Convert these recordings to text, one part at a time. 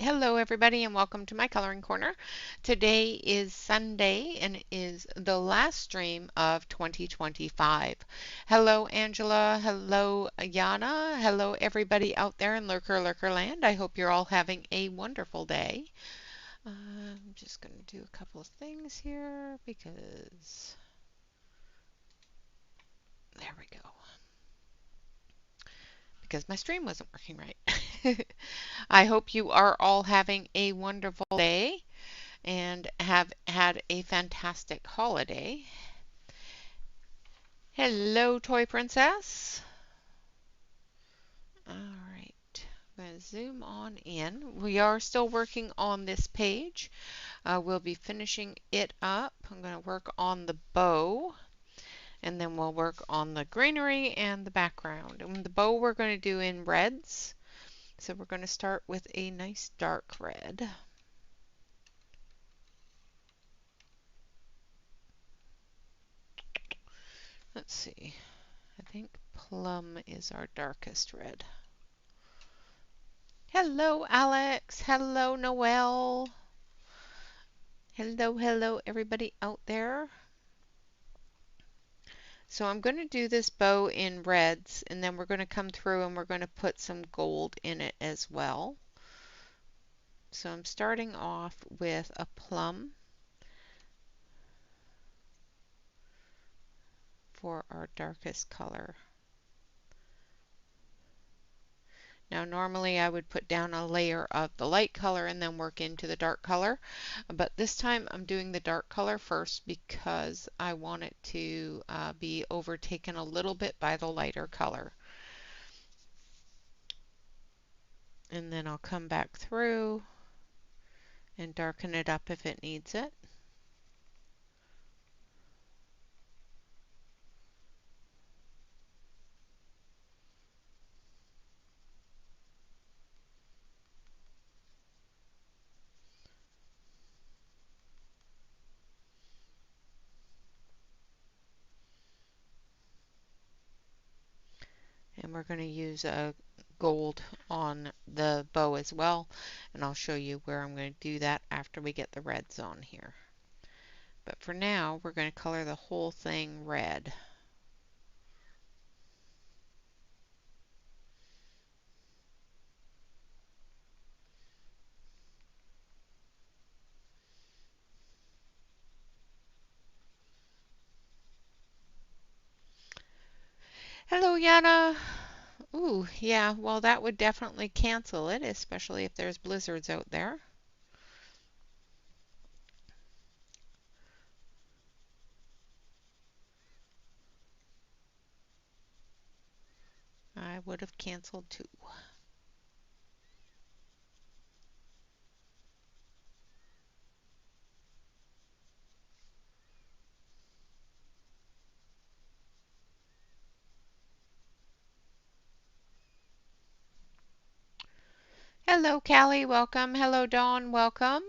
Hello everybody and welcome to my coloring corner. Today is Sunday and it is the last stream of 2025. Hello Angela, hello Yana, hello everybody out there in Lurker Land. I hope you're all having a wonderful day. I'm just going to do a couple of things here because there we go. Because my stream wasn't working right. I hope you are all having a wonderful day. and have had a fantastic holiday. Hello, Toy Princess. All right, I'm going to zoom on in. We are still working on this page. We'll be finishing it up. I'm going to work on the bow, and then we'll work on the greenery and the background. And the bow we're going to do in reds. So we're going to start with a nice dark red. Let's see. I think plum is our darkest red. Hello, Alex. Hello, Noelle. Hello, everybody out there. So I'm going to do this bow in reds, and then we're going to come through and we're going to put some gold in it as well. So I'm starting off with a plum for our darkest color. Now normally I would put down a layer of the light color and then work into the dark color, but this time I'm doing the dark color first because I want it to be overtaken a little bit by the lighter color. And then I'll come back through and darken it up if it needs it. And we're going to use a gold on the bow as well, and I'll show you where I'm going to do that after we get the reds on here. But for now, we're going to color the whole thing red. Hello, Yana. Ooh, yeah, well, that would definitely cancel it, especially if there's blizzards out there. I would have canceled too. Hello, Callie, welcome. Hello, Dawn, welcome.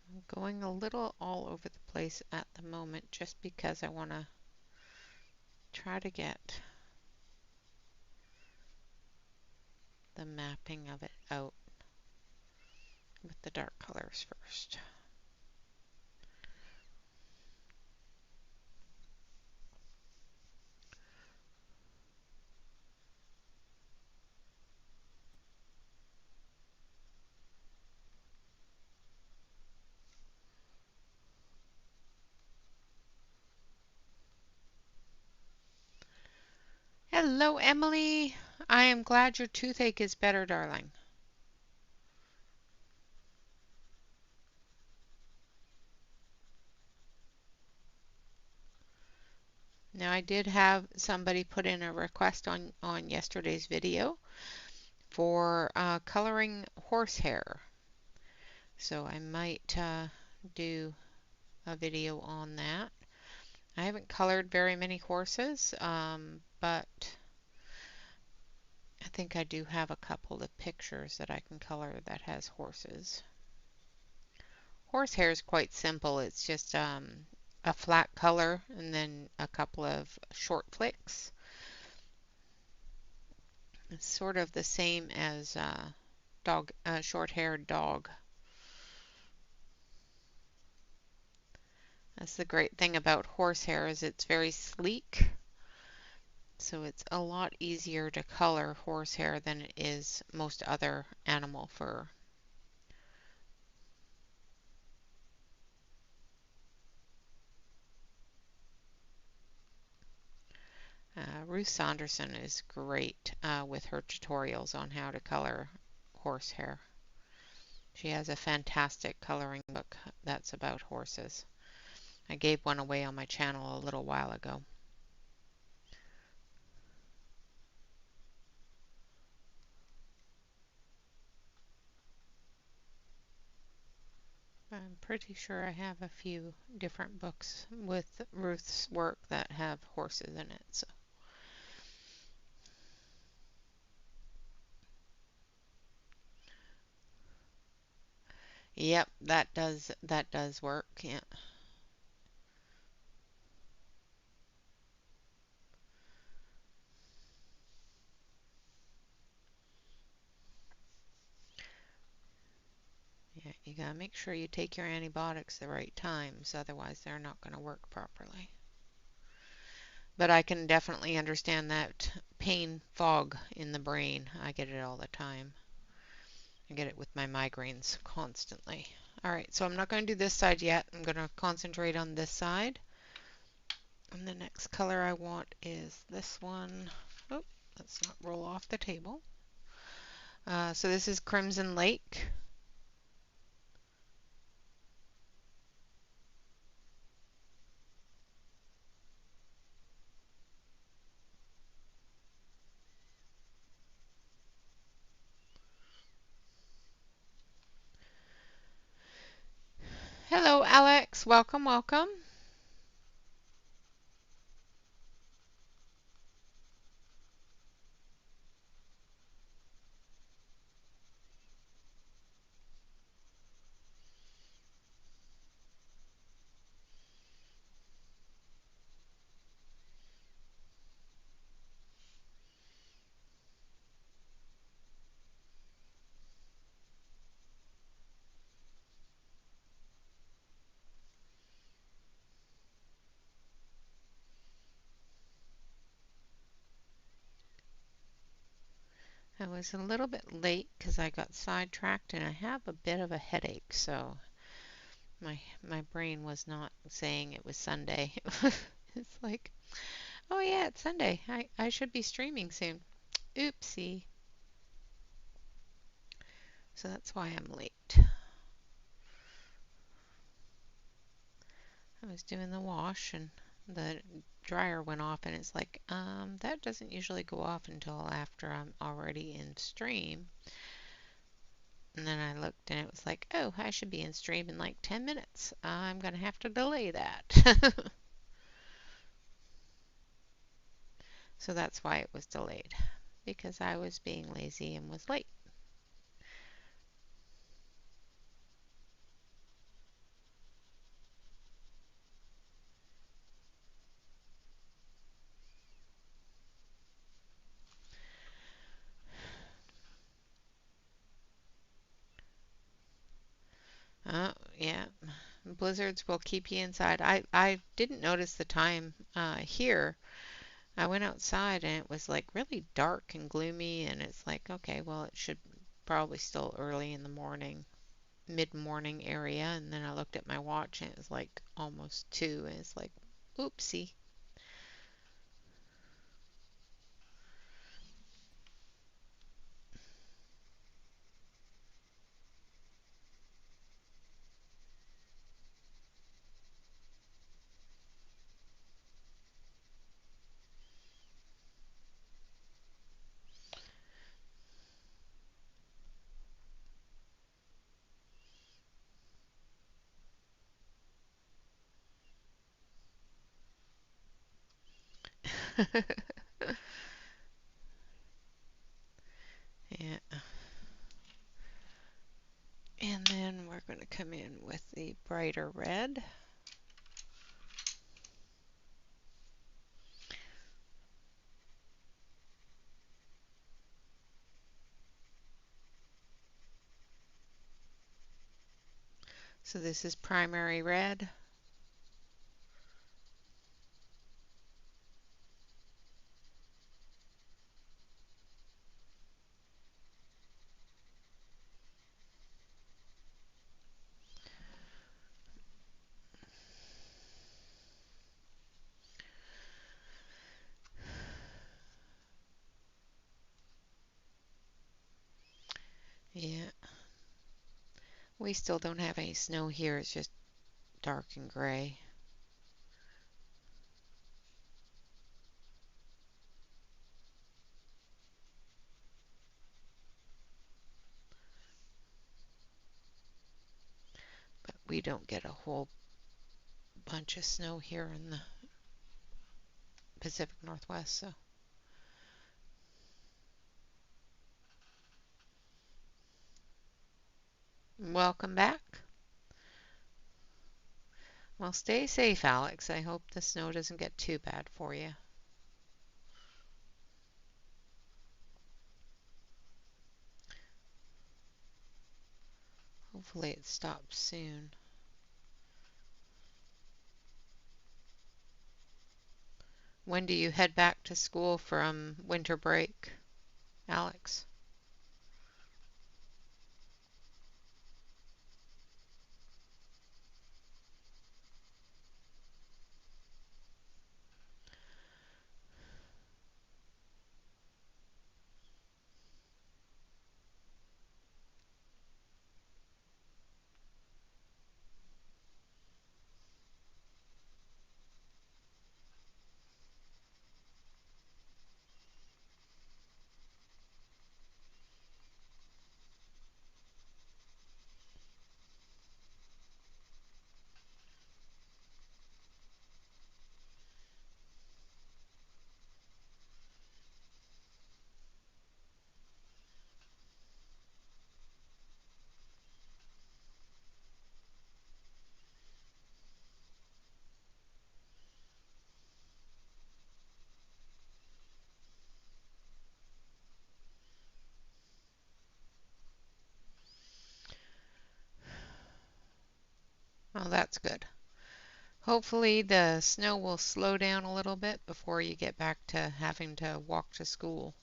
I'm going a little all over the place at the moment just because I want to try to get the mapping of it out with the dark colors first. Hello, Emily. I am glad your toothache is better, darling. Now, I did have somebody put in a request on yesterday's video for coloring horsehair. So I might do a video on that. I haven't colored very many horses, but I think I do have a couple of pictures that I can color that has horses. Horsehair is quite simple. It's just a flat color and then a couple of short flicks. It's sort of the same as short-haired dog. That's the great thing about horsehair is it's very sleek. So it's a lot easier to color horsehair than it is most other animal fur. Ruth Saunderson is great with her tutorials on how to color horsehair. She has a fantastic coloring book that's about horses. I gave one away on my channel a little while ago. I'm pretty sure I have a few different books with Ruth's work that have horses in it. So, yep, that does work. Yeah. Yeah, you gotta make sure you take your antibiotics the right times, otherwise they're not gonna work properly. But I can definitely understand that pain fog in the brain. I get it all the time. I get it with my migraines constantly. All right, so I'm not going to do this side yet. I'm going to concentrate on this side. And the next color I want is this one. Oh, let's not roll off the table. So this is Crimson Lake. Hello, Alex. Welcome, welcome. I was a little bit late because I got sidetracked and I have a bit of a headache, so my brain was not saying it was Sunday. It's like, oh yeah, it's Sunday. I should be streaming soon. Oopsie. So that's why I'm late. I was doing the wash and the dryer went off and it's like, that doesn't usually go off until after I'm already in stream. And then I looked and it was like, oh, I should be in stream in like 10 minutes. I'm going to have to delay that. So that's why it was delayed, because I was being lazy and was late. Yeah, blizzards will keep you inside. I didn't notice the time here. I went outside and it was like really dark and gloomy, and it's like, okay, well, it should probably still early in the morning, mid-morning area. And then I looked at my watch and it was like almost 2, and it's like, oopsie. Yeah. And then we're going to come in with the brighter red. So this is primary red. Yeah, we still don't have any snow here. It's just dark and gray. But we don't get a whole bunch of snow here in the Pacific Northwest, so welcome back. Well, stay safe, Alex. I hope the snow doesn't get too bad for you. Hopefully it stops soon. When do you head back to school from winter break, Alex? Well, that's good. Hopefully the snow will slow down a little bit before you get back to having to walk to school.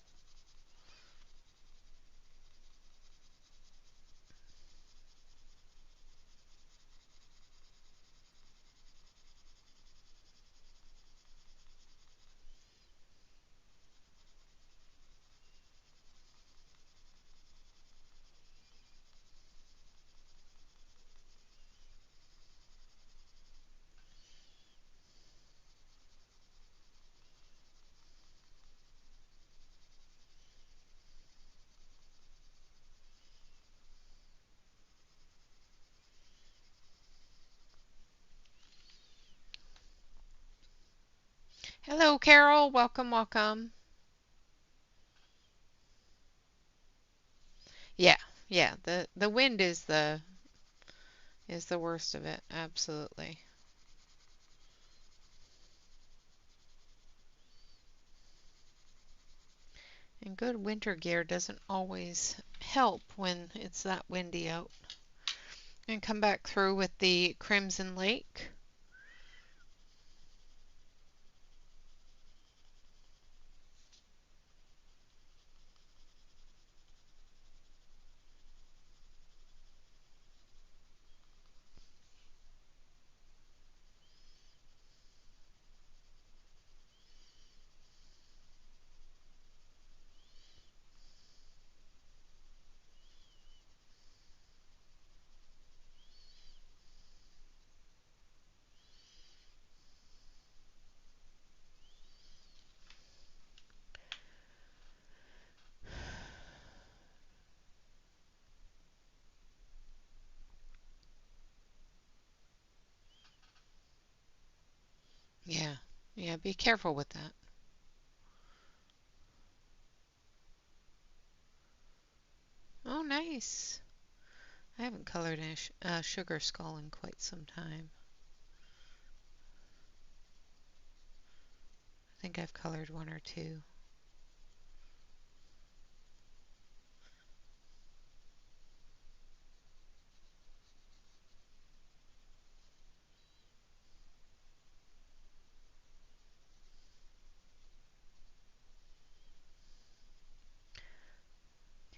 Hello, Carol. Welcome, welcome. Yeah, yeah. The wind is the worst of it. Absolutely. And good winter gear doesn't always help when it's that windy out. And come back through with the Crimson Lake. Yeah, yeah. Be careful with that. Oh, nice. I haven't colored a sugar skull in quite some time. I think I've colored one or two.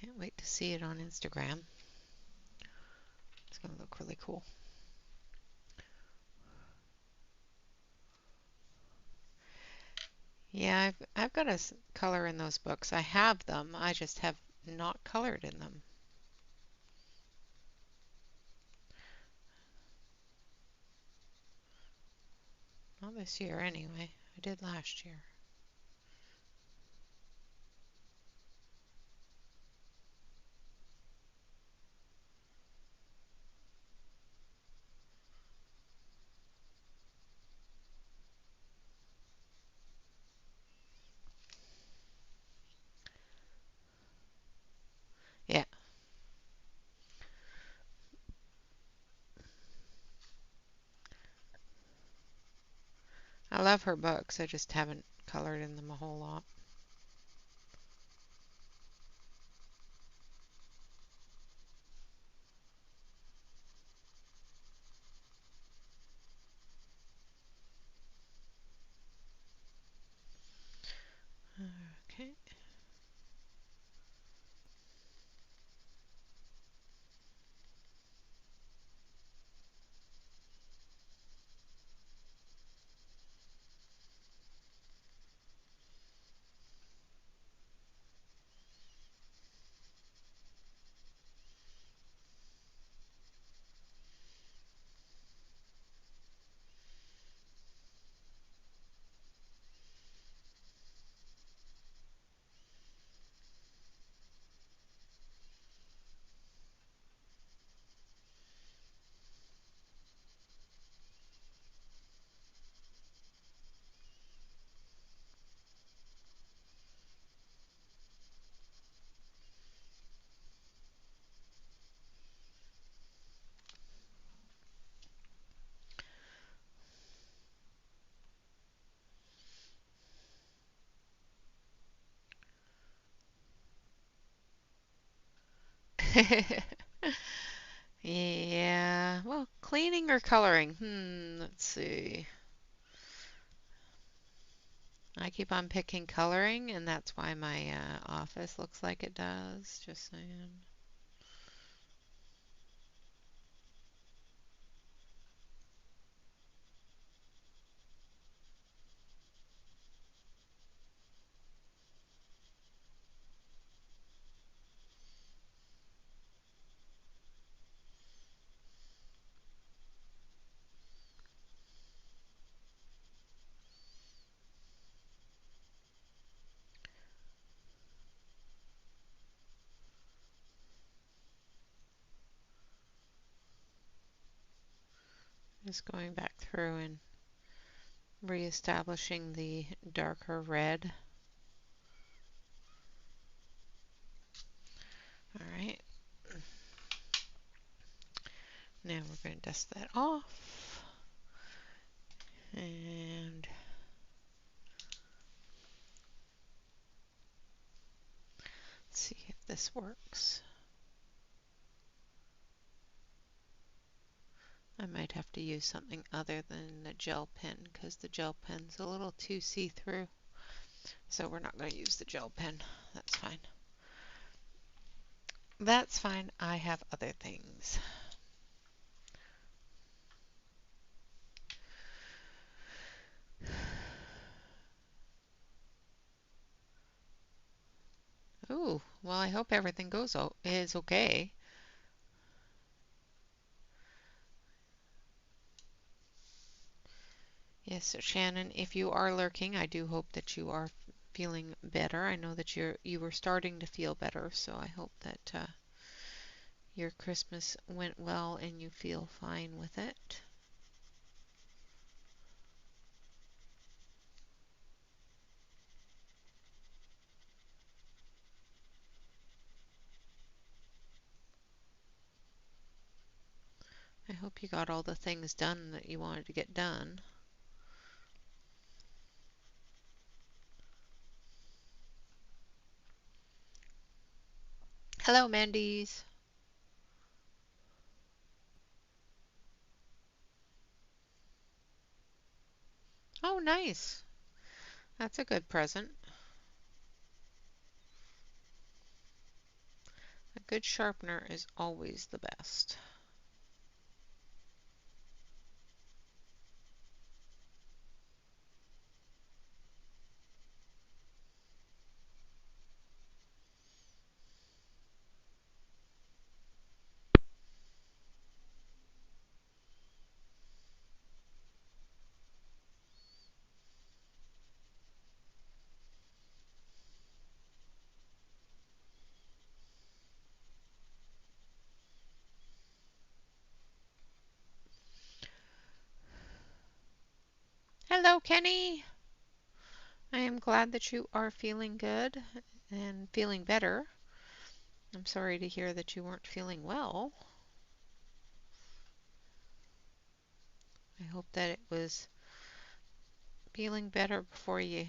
Can't wait to see it on Instagram. It's going to look really cool. Yeah, I've got a color in those books. I have them. I just have not colored in them. Not this year anyway. I did last year. Yeah, I love her books. I just haven't colored in them a whole lot. Okay. Yeah, well, cleaning or coloring? Let's see. I keep on picking coloring, and that's why my office looks like it does. Just saying. Just going back through and reestablishing the darker red. All right. Now we're going to dust that off. And let's see if this works. I might have to use something other than the gel pen because the gel pen's a little too see-through. So we're not going to use the gel pen. That's fine. That's fine. I have other things. Ooh, well, I hope everything is okay. Yes, so Shannon, if you are lurking, I do hope that you are feeling better. I know that you were starting to feel better, so I hope that your Christmas went well and you feel fine with it. I hope you got all the things done that you wanted to get done. Hello, Mandy's. Oh, nice. That's a good present. A good sharpener is always the best. Kenny. I am glad that you are feeling good and feeling better. I'm sorry to hear that you weren't feeling well. I hope that it was feeling better before you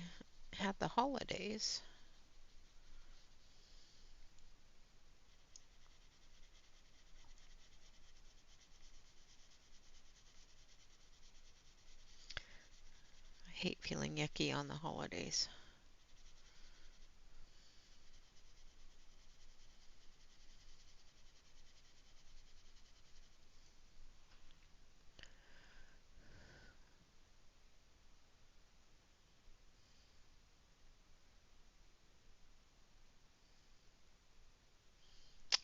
had the holidays. I hate feeling yucky on the holidays.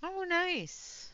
Oh, nice.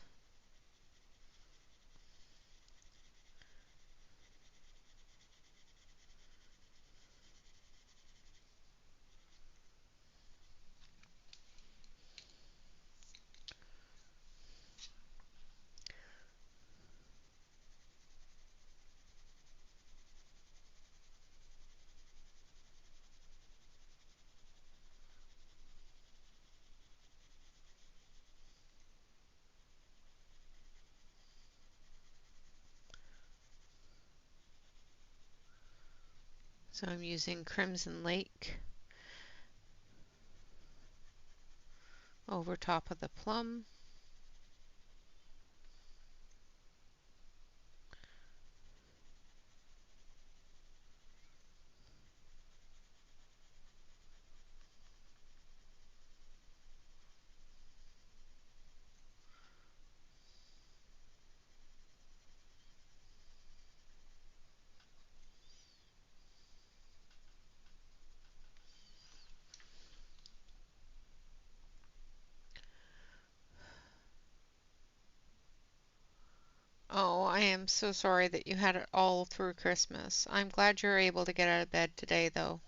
So I'm using Crimson Lake over top of the plum. Oh, I am so sorry that you had it all through Christmas. I'm glad you're able to get out of bed today, though.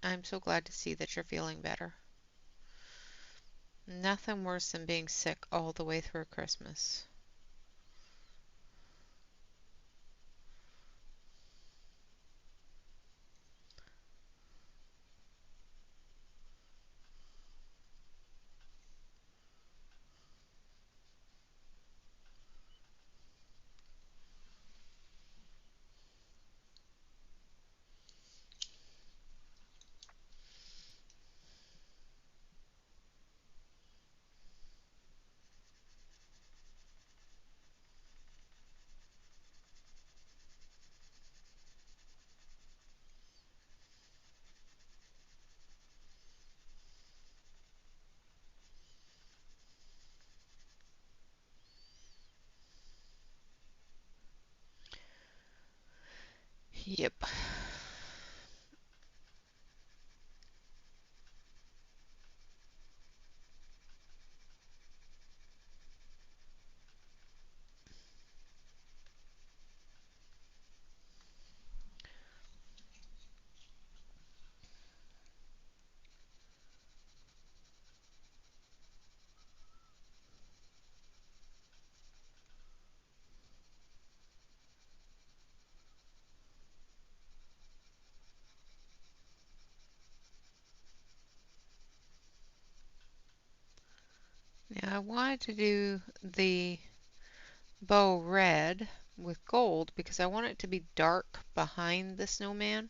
I'm so glad to see that you're feeling better. Nothing worse than being sick all the way through Christmas. Yep. Now I wanted to do the bow red with gold because I want it to be dark behind the snowman,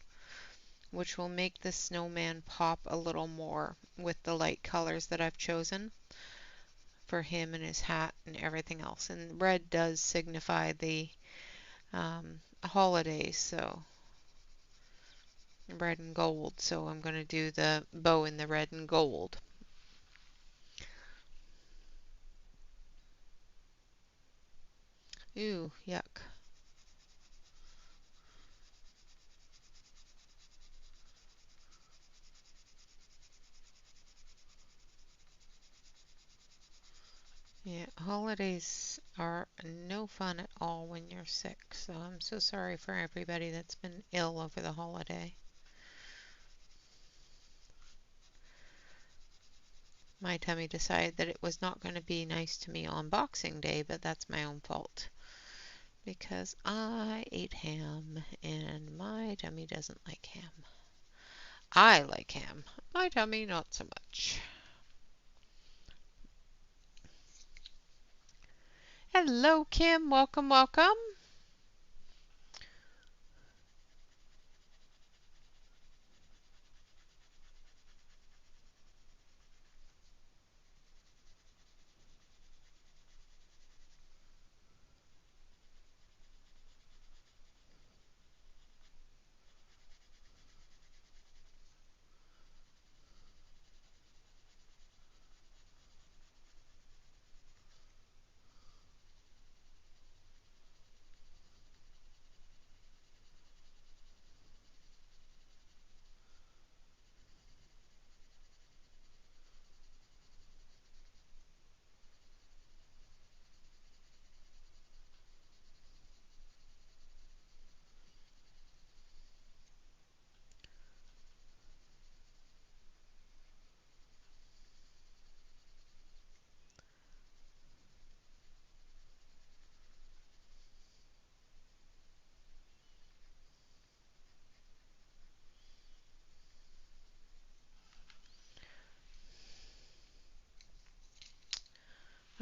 which will make the snowman pop a little more with the light colors that I've chosen for him and his hat and everything else. And red does signify the holidays, so red and gold. So I'm going to do the bow in the red and gold. Ooh, yuck. Yeah, holidays are no fun at all when you're sick, so I'm so sorry for everybody that's been ill over the holiday. My tummy decided that it was not going to be nice to me on Boxing Day, but that's my own fault. because I ate ham and my tummy doesn't like ham. I like ham. My tummy not so much. Hello, Kim. Welcome, welcome.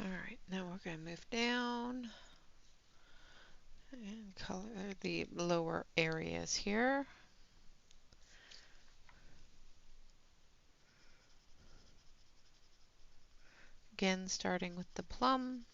All right, now we're going to move down and color the lower areas here. Again, starting with the plum.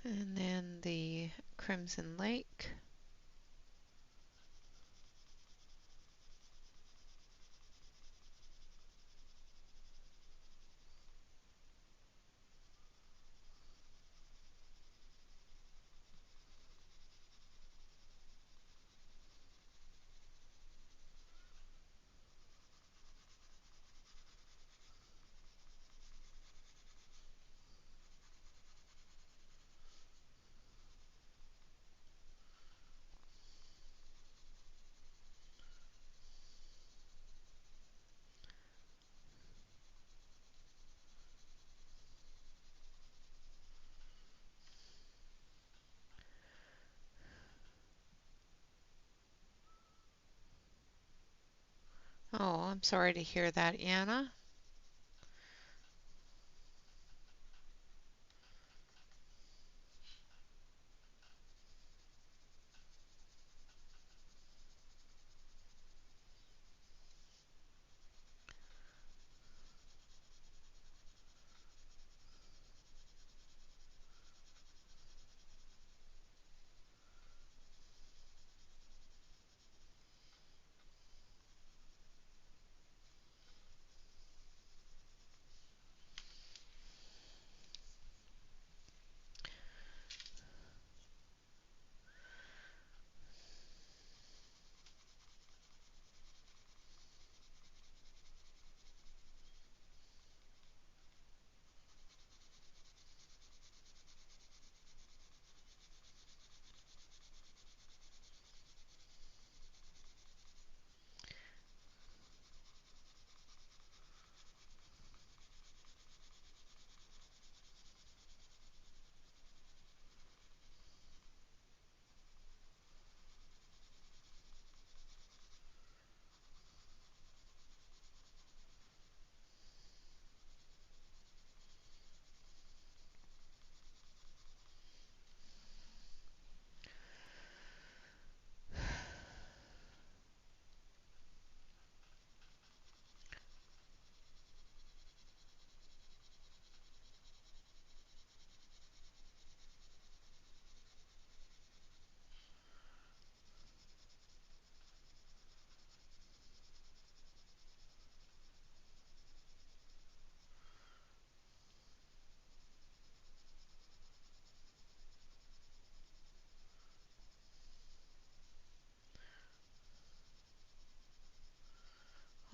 And then the Crimson Lake. Oh, I'm sorry to hear that, Anna.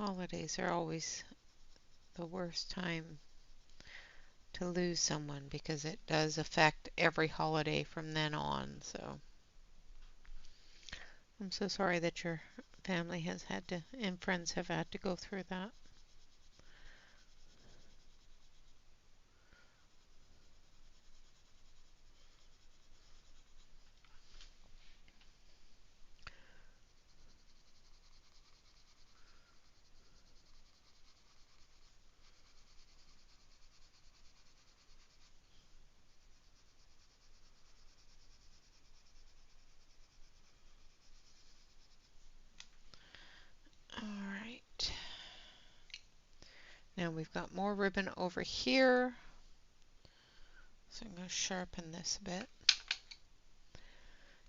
Holidays are always the worst time to lose someone because it does affect every holiday from then on. So I'm so sorry that your family has had to and friends have had to go through that. All right. Now we've got more ribbon over here. So I'm going to sharpen this a bit.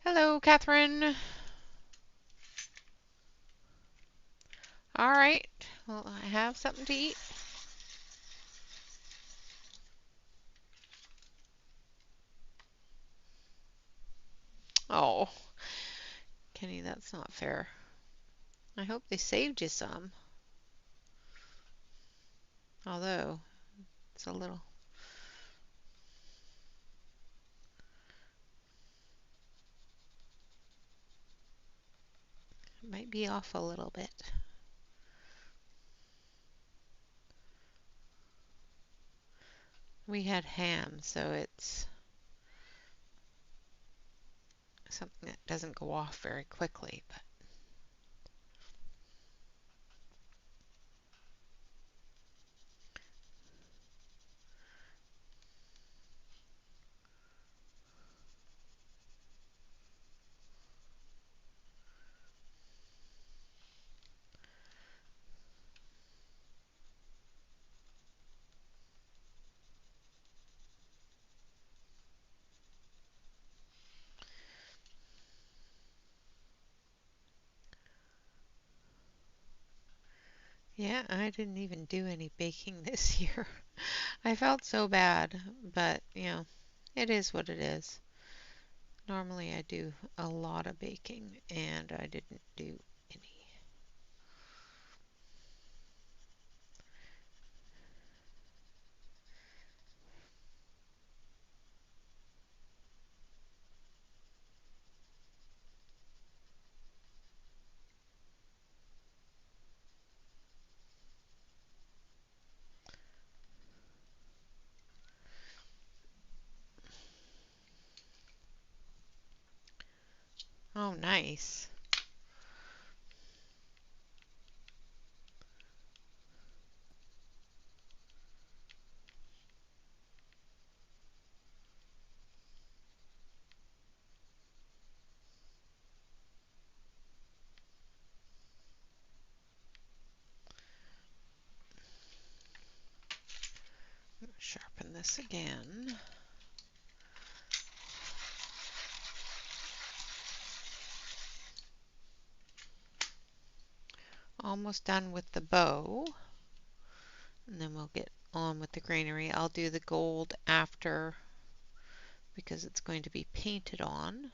Hello, Catherine. All right. Well, I have something to eat. Oh, Kenny, that's not fair. I hope they saved you some. Although, it's a little. It might be off a little bit. We had ham, so it's something that doesn't go off very quickly, but yeah, I didn't even do any baking this year. I felt so bad, but it is what it is. Normally I do a lot of baking and I didn't do any. Oh, nice. Sharpen this again. Almost done with the bow. And then we'll get on with the greenery. I'll do the gold after because it's going to be painted on.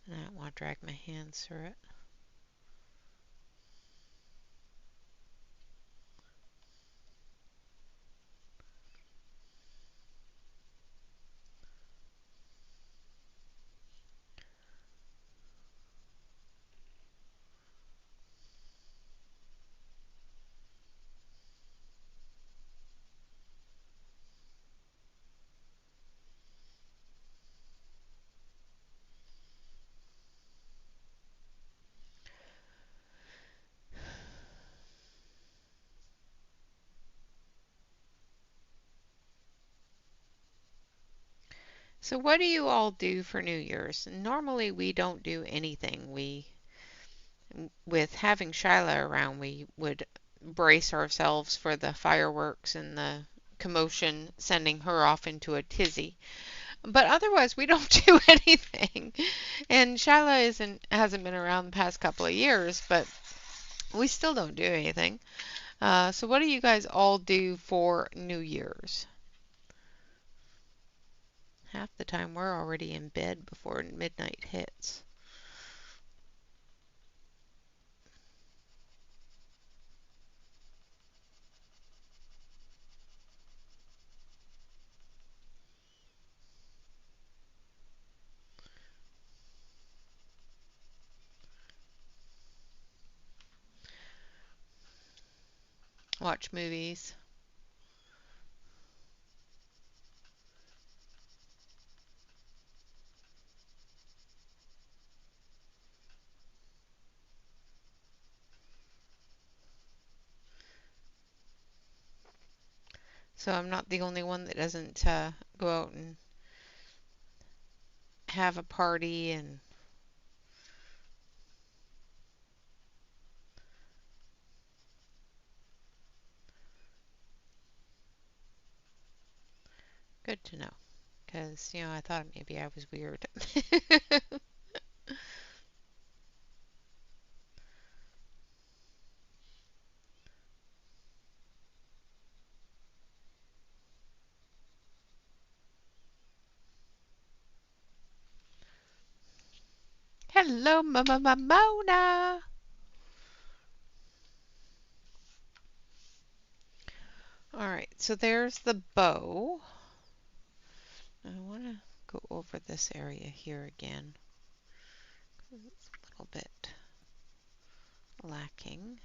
And I don't want to drag my hands through it. So what do you all do for New Year's? Normally we don't do anything. With having Shyla around, we would brace ourselves for the fireworks and the commotion, sending her off into a tizzy. But otherwise, we don't do anything. And Shyla hasn't been around the past couple of years, but we still don't do anything. So what do you guys all do for New Year's? Half the time we're already in bed before midnight hits. Watch movies. So I'm not the only one that doesn't go out and have a party and good to know. Because, I thought maybe I was weird. Hello, Mona. All right, so there's the bow. I want to go over this area here again. It's a little bit lacking.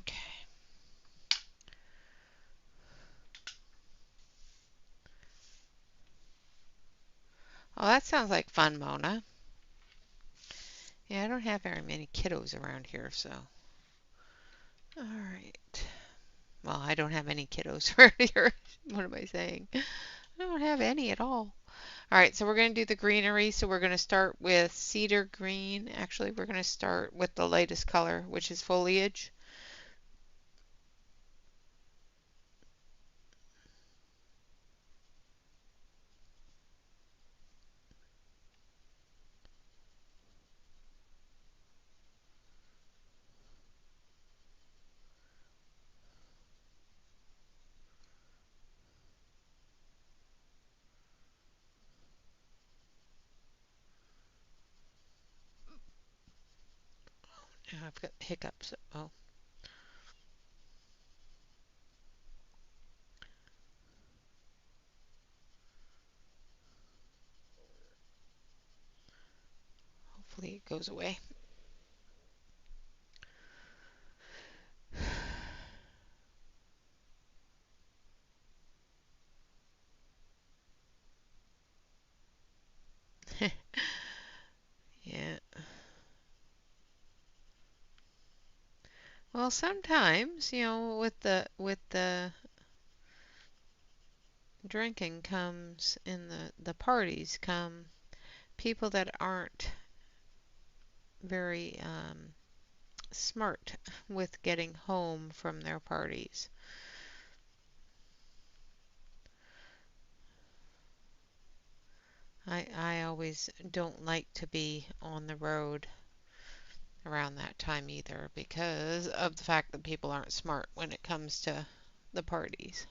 Okay. Oh, that sounds like fun, Mona. Yeah, I don't have very many kiddos around here, so. All right. Well, I don't have any kiddos around here. What am I saying? I don't have any at all. All right, so we're going to do the greenery. So we're going to start with cedar green. Actually, we're going to start with the lightest color, which is foliage. Oh, I've got hiccups. Oh, hopefully it goes away. Yeah. Well, sometimes, with the drinking comes in the parties come people that aren't very smart with getting home from their parties. I always don't like to be on the road around that time either because of the fact that people aren't smart when it comes to the parties.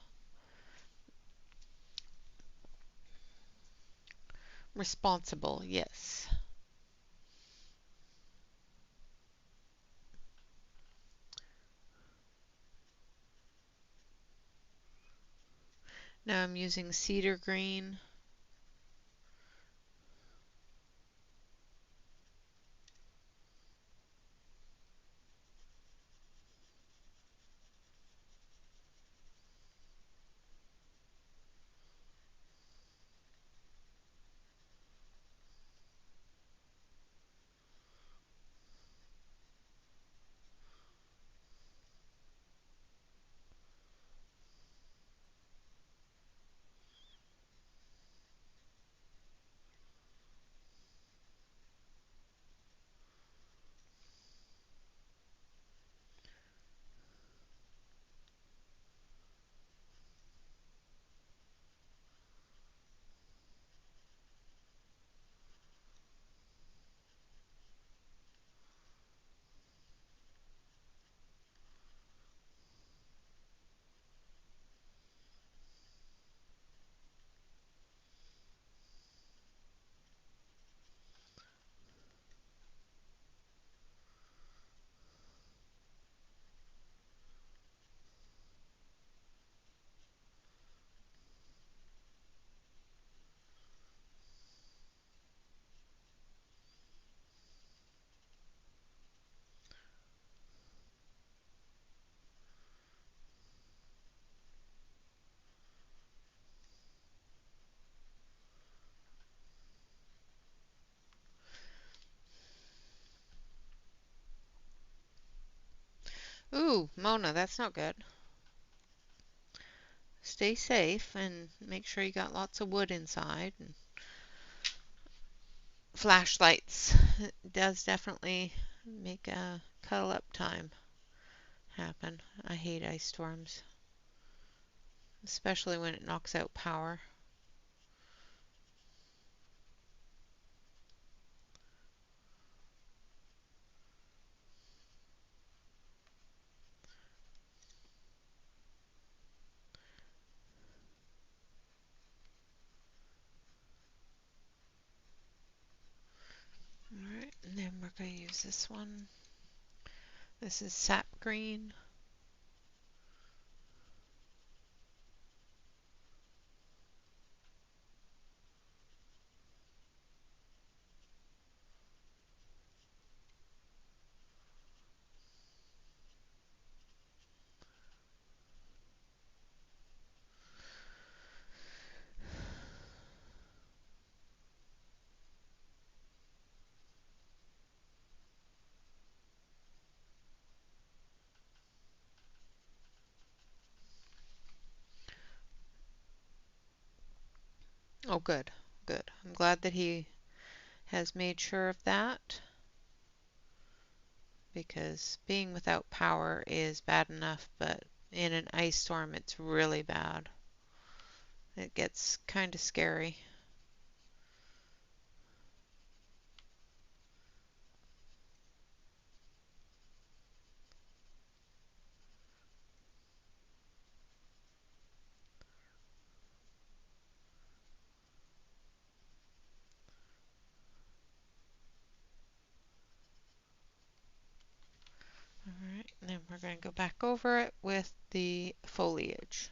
Responsible, yes. Now I'm using cedar green. Ooh, Mona, that's not good. Stay safe and make sure you got lots of wood inside. And flashlights. It does definitely make a cuddle up time happen. I hate ice storms, especially when it knocks out power. Alright, and then we're going to use this one. This is sap green. Oh, good, good. I'm glad that he has made sure of that, because being without power is bad enough, but in an ice storm it's really bad. It gets kind of scary. Alright, and then we're going to go back over it with the foliage.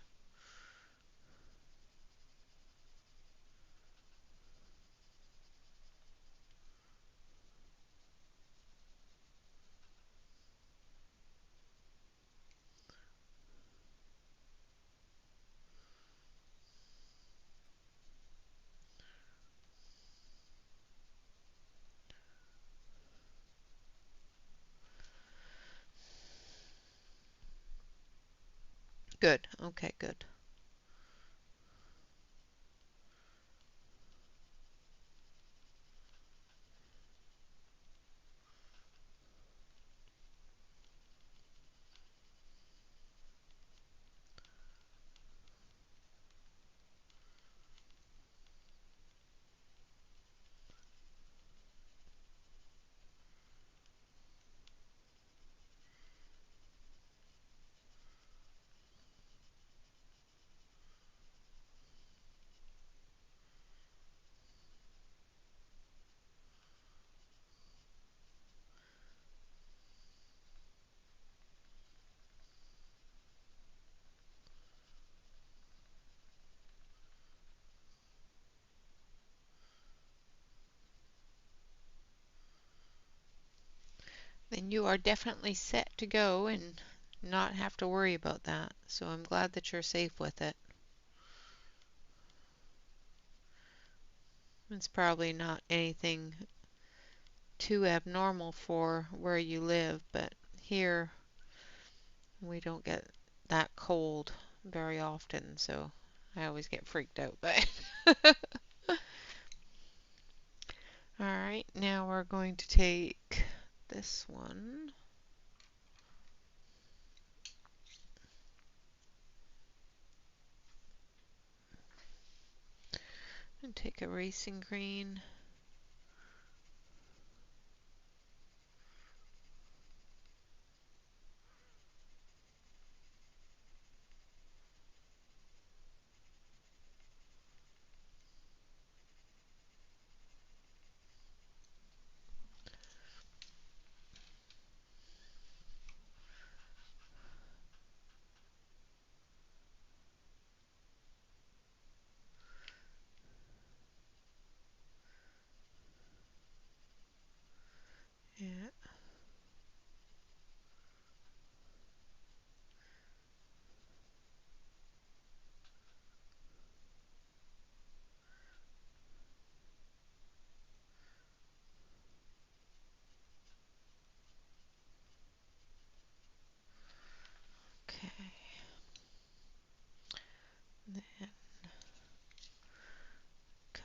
Good, okay, good. Then you are definitely set to go and not have to worry about that. So I'm glad that you're safe with it. It's probably not anything too abnormal for where you live, but here we don't get that cold very often, so I always get freaked out by it. Alright, now we're going to take this one and take a racing green.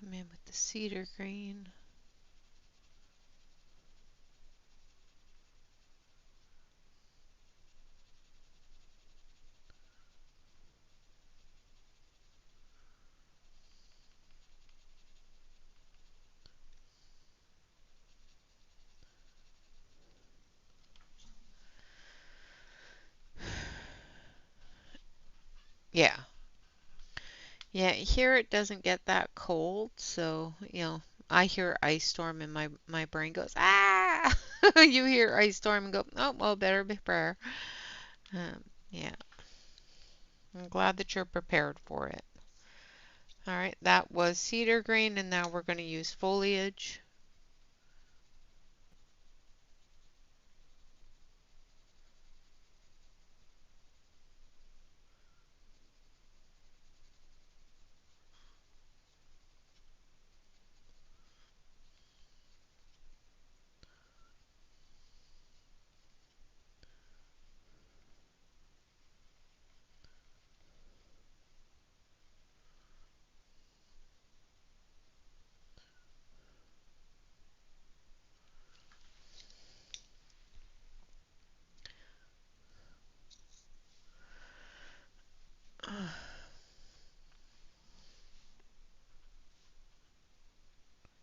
Come in with the cedar green. Yeah. Yeah, here it doesn't get that cold, so, I hear ice storm and my brain goes, ah! You hear ice storm and go, oh, well, better prepare. Yeah, I'm glad that you're prepared for it. All right, that was cedar green, and now we're going to use foliage.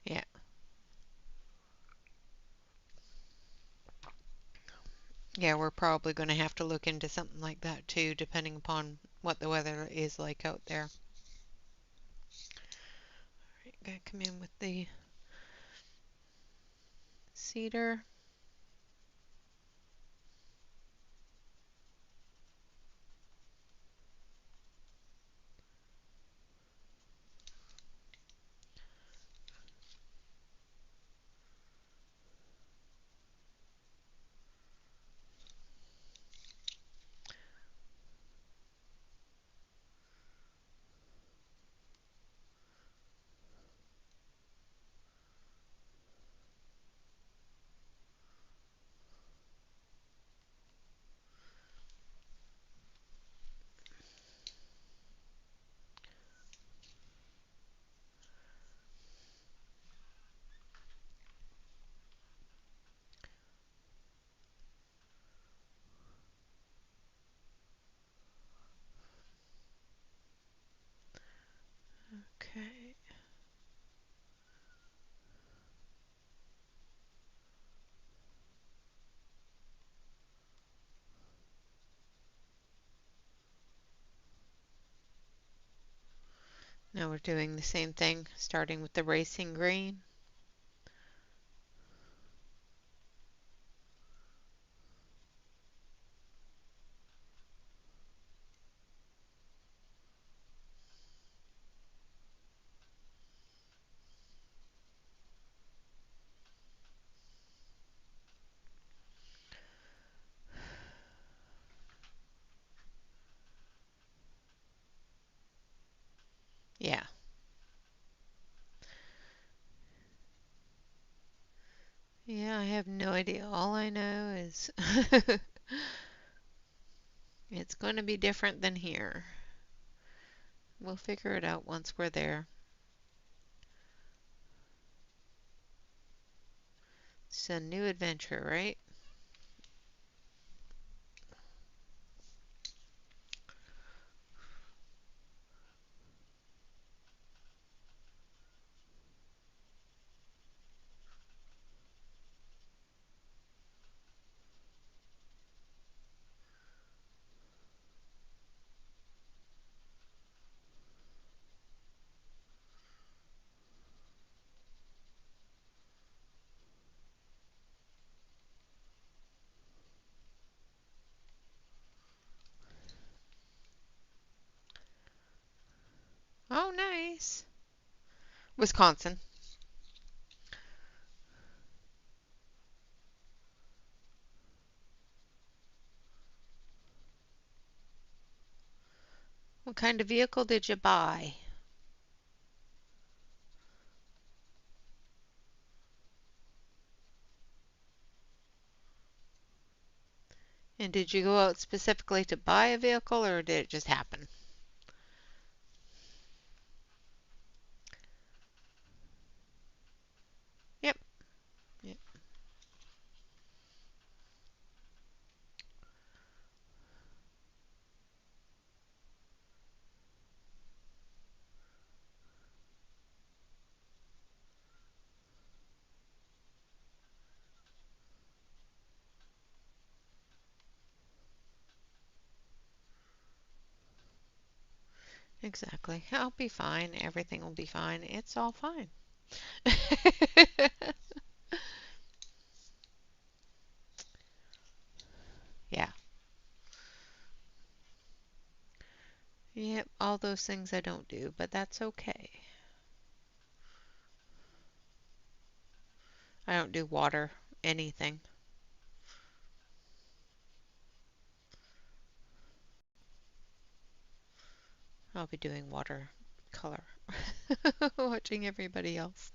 Yeah. Yeah, we're probably going to have to look into something like that too, depending upon what the weather is like out there. All right, gonna come in with the cedar. Okay. Now we're doing the same thing, starting with the racing green. Yeah. Yeah, I have no idea. All I know is it's going to be different than here. We'll figure it out once we're there. It's a new adventure, right? Oh, nice. Wisconsin. What kind of vehicle did you buy? And did you go out specifically to buy a vehicle or did it just happen? Exactly. I'll be fine. Everything will be fine. It's all fine. Yeah. Yep. All those things I don't do, but that's okay. I don't do water, anything. I'll be doing watercolor, watching everybody else.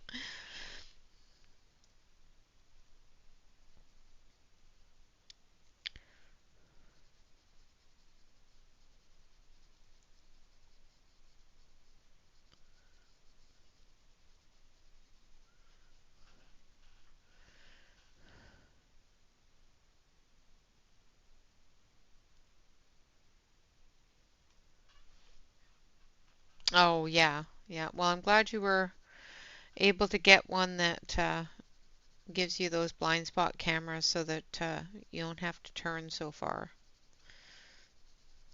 Oh, yeah. Yeah. Well, I'm glad you were able to get one that gives you those blind spot cameras so that you don't have to turn so far.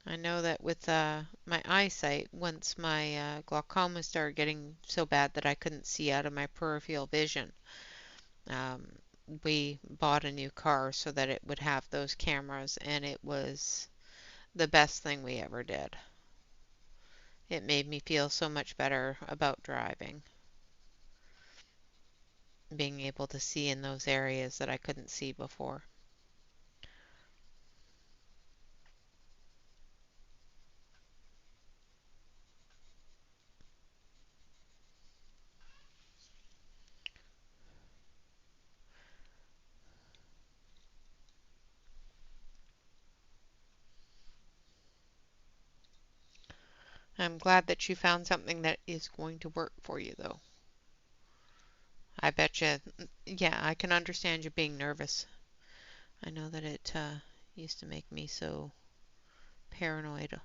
I know that with my eyesight, once my glaucoma started getting so bad that I couldn't see out of my peripheral vision, um, we bought a new car so that it would have those cameras, and it was the best thing we ever did. It made me feel so much better about driving, being able to see in those areas that I couldn't see before. I'm glad that you found something that is going to work for you, though. I bet you, yeah, I can understand you being nervous. I know that it used to make me so paranoid.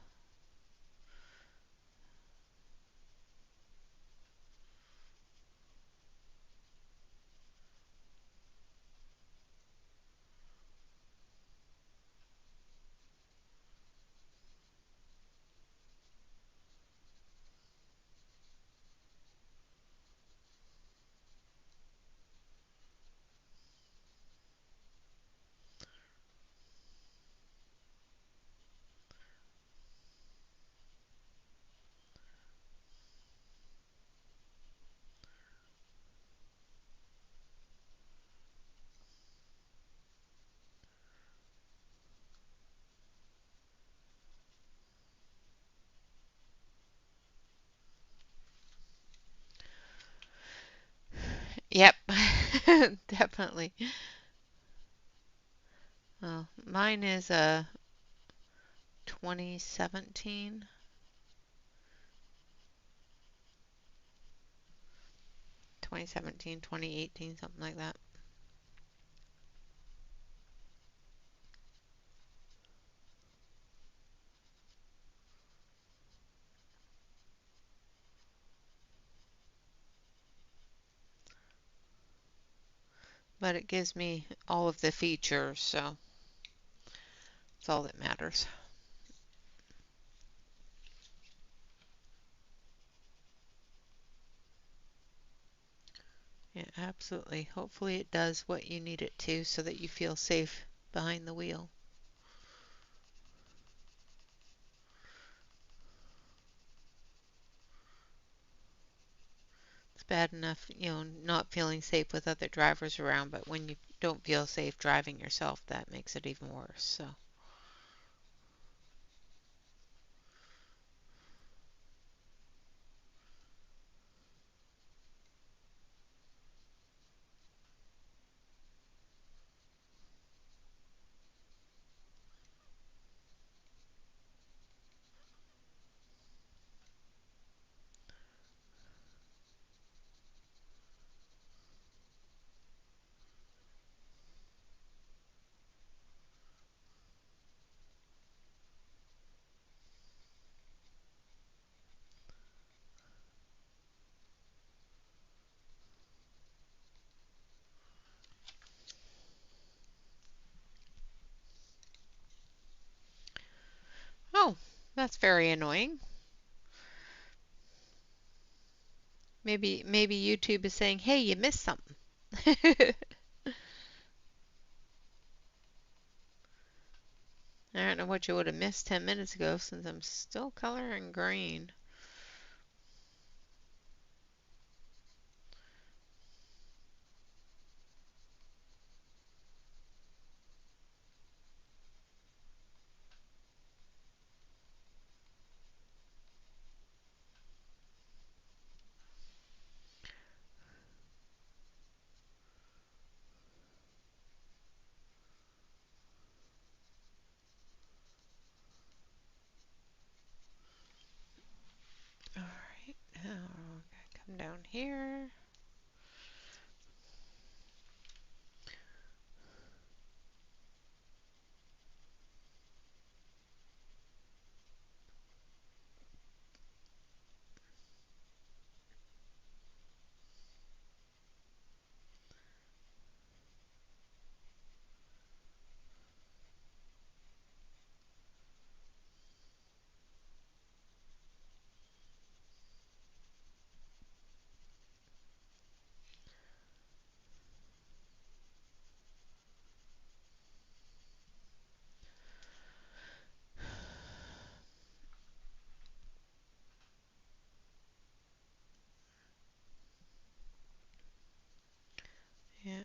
Yep, definitely. Well, mine is a 2017, 2017, 2018, something like that. But it gives me all of the features, so that's all that matters. Yeah, absolutely. Hopefully it does what you need it to so that you feel safe behind the wheel. It's bad enough, not feeling safe with other drivers around, but when you don't feel safe driving yourself, that makes it even worse. So, oh, that's very annoying. Maybe YouTube is saying, "Hey, you missed something." I don't know what you would have missed 10 minutes ago since I'm still coloring green. All right, now I'm gonna come down here. Yeah.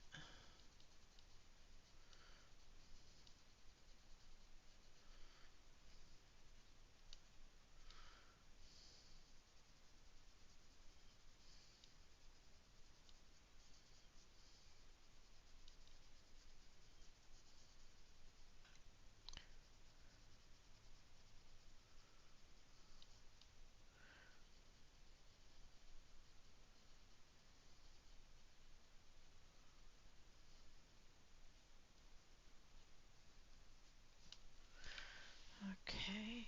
Okay.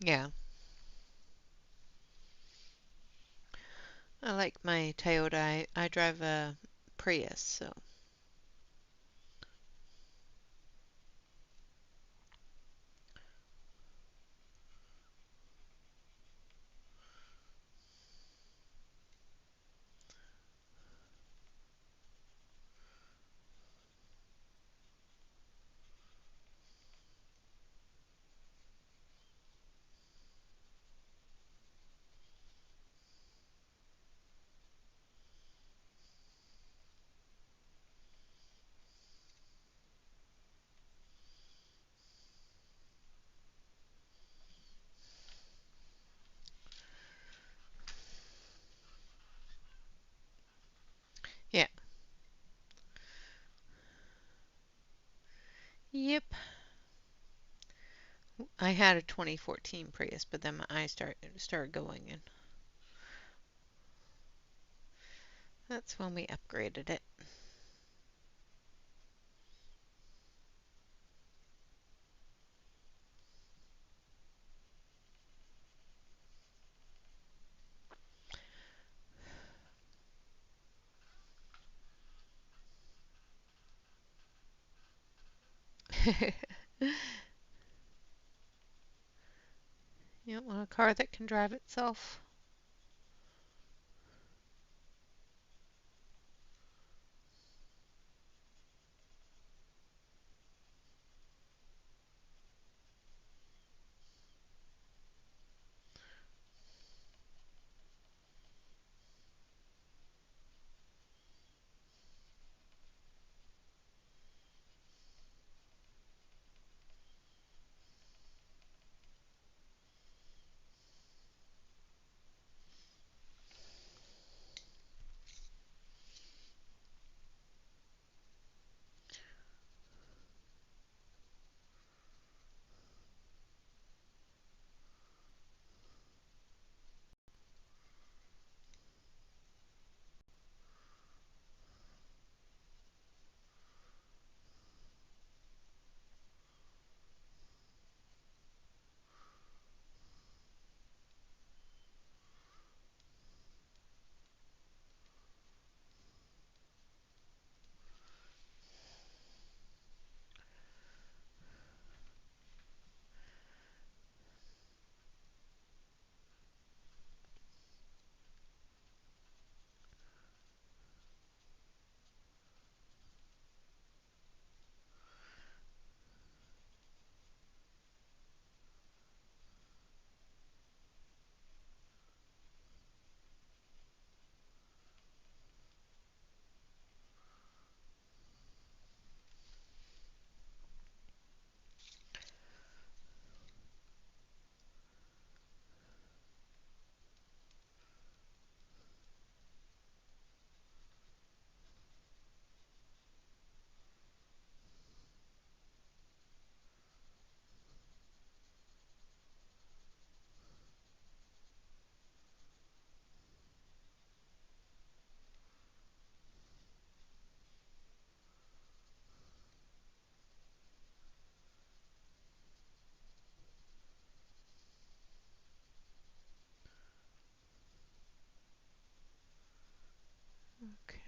Yeah. I like my Toyota. I drive a Prius, so. Yeah. Yep. I had a 2014 Prius, but then I started going, and that's when we upgraded it. You want a car that can drive itself?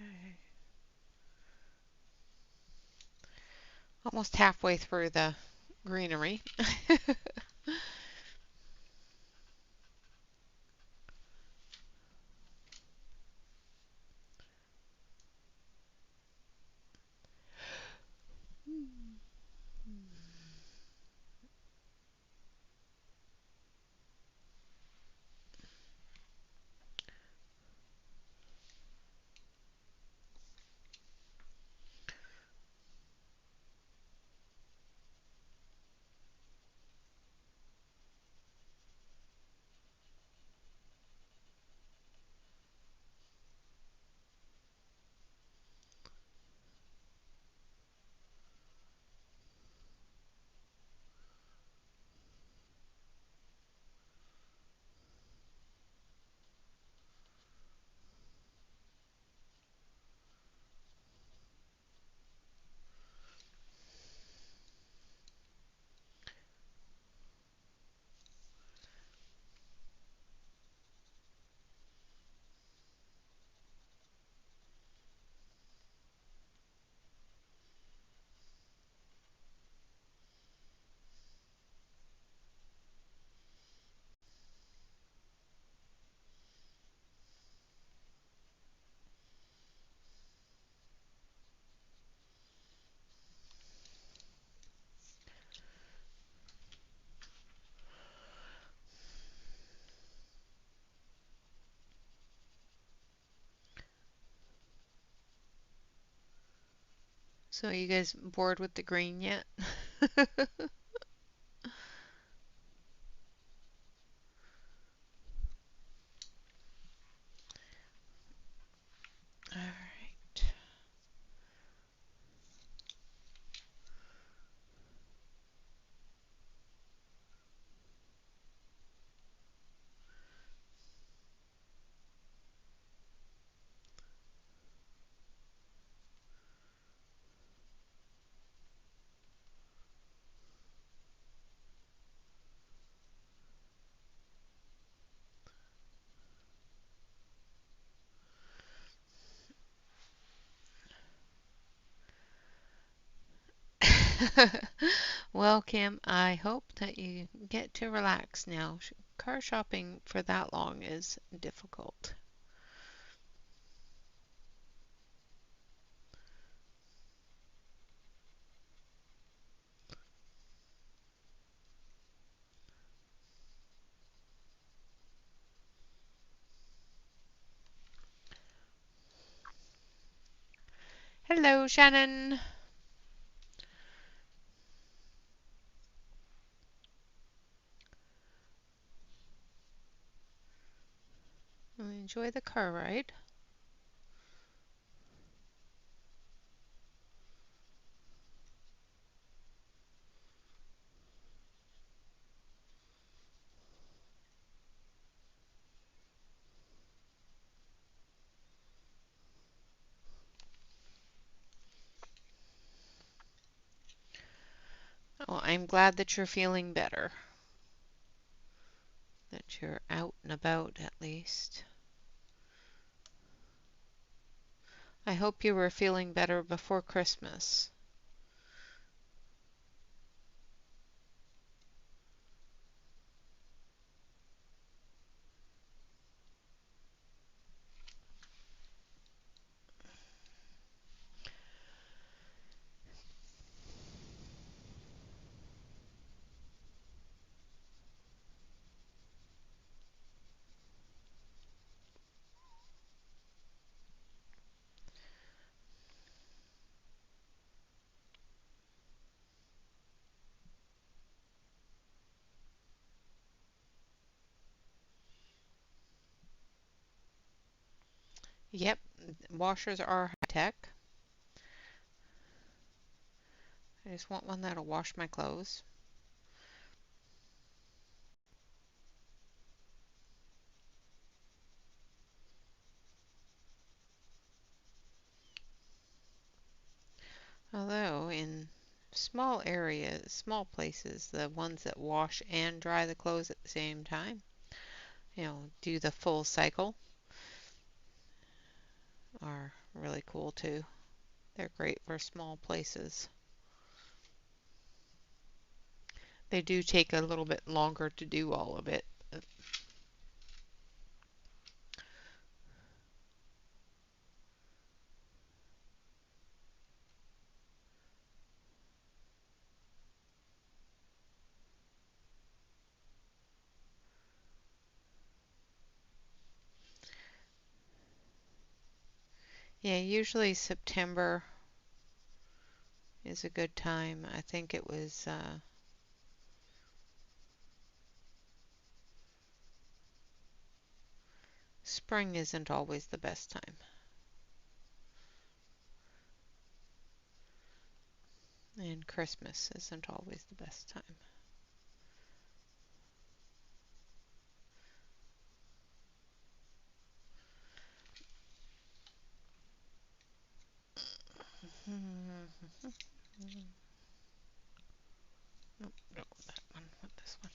Okay. Almost halfway through the greenery. So are you guys bored with the green yet? All right. Well, Kim, I hope that you get to relax now. Car shopping for that long is difficult. Hello, Shannon. Enjoy the car ride. Oh, I'm glad that you're feeling better, that you're out and about at least. I hope you were feeling better before Christmas. Yep, washers are high tech. I just want one that'll wash my clothes. Although in small areas, small places, the ones that wash and dry the clothes at the same time, do the full cycle, are really cool too. They're great for small places. They do take a little bit longer to do all of it. Yeah, usually September is a good time. I think it was spring isn't always the best time. And Christmas isn't always the best time. Nope, no, that one, not this one.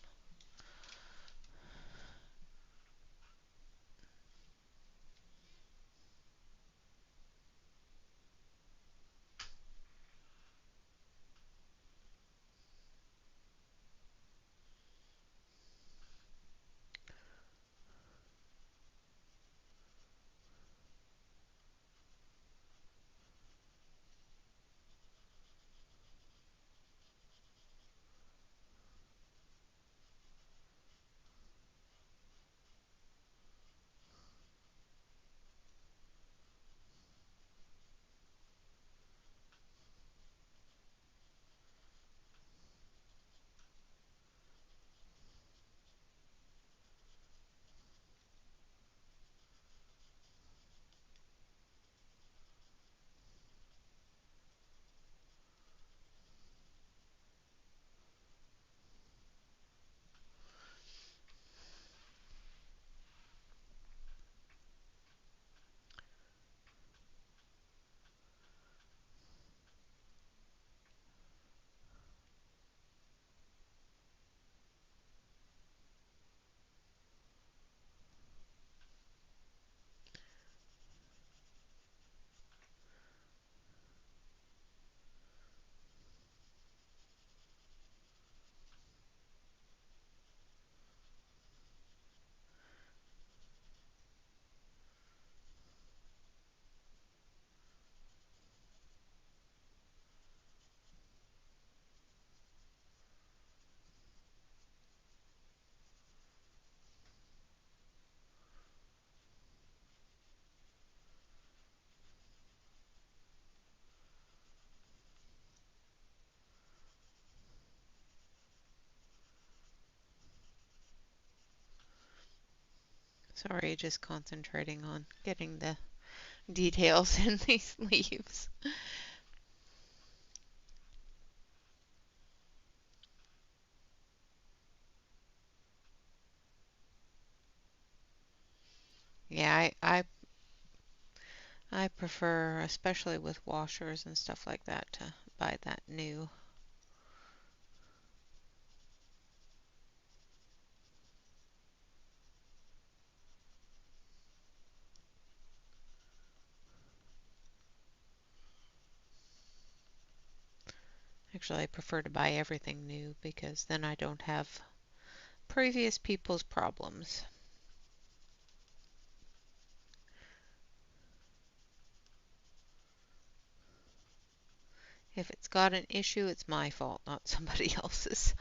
Sorry, just concentrating on getting the details in these leaves. Yeah, I prefer, especially with washers and stuff like that, to buy that new. Actually, I prefer to buy everything new because then I don't have previous people's problems. If it's got an issue, it's my fault, not somebody else's.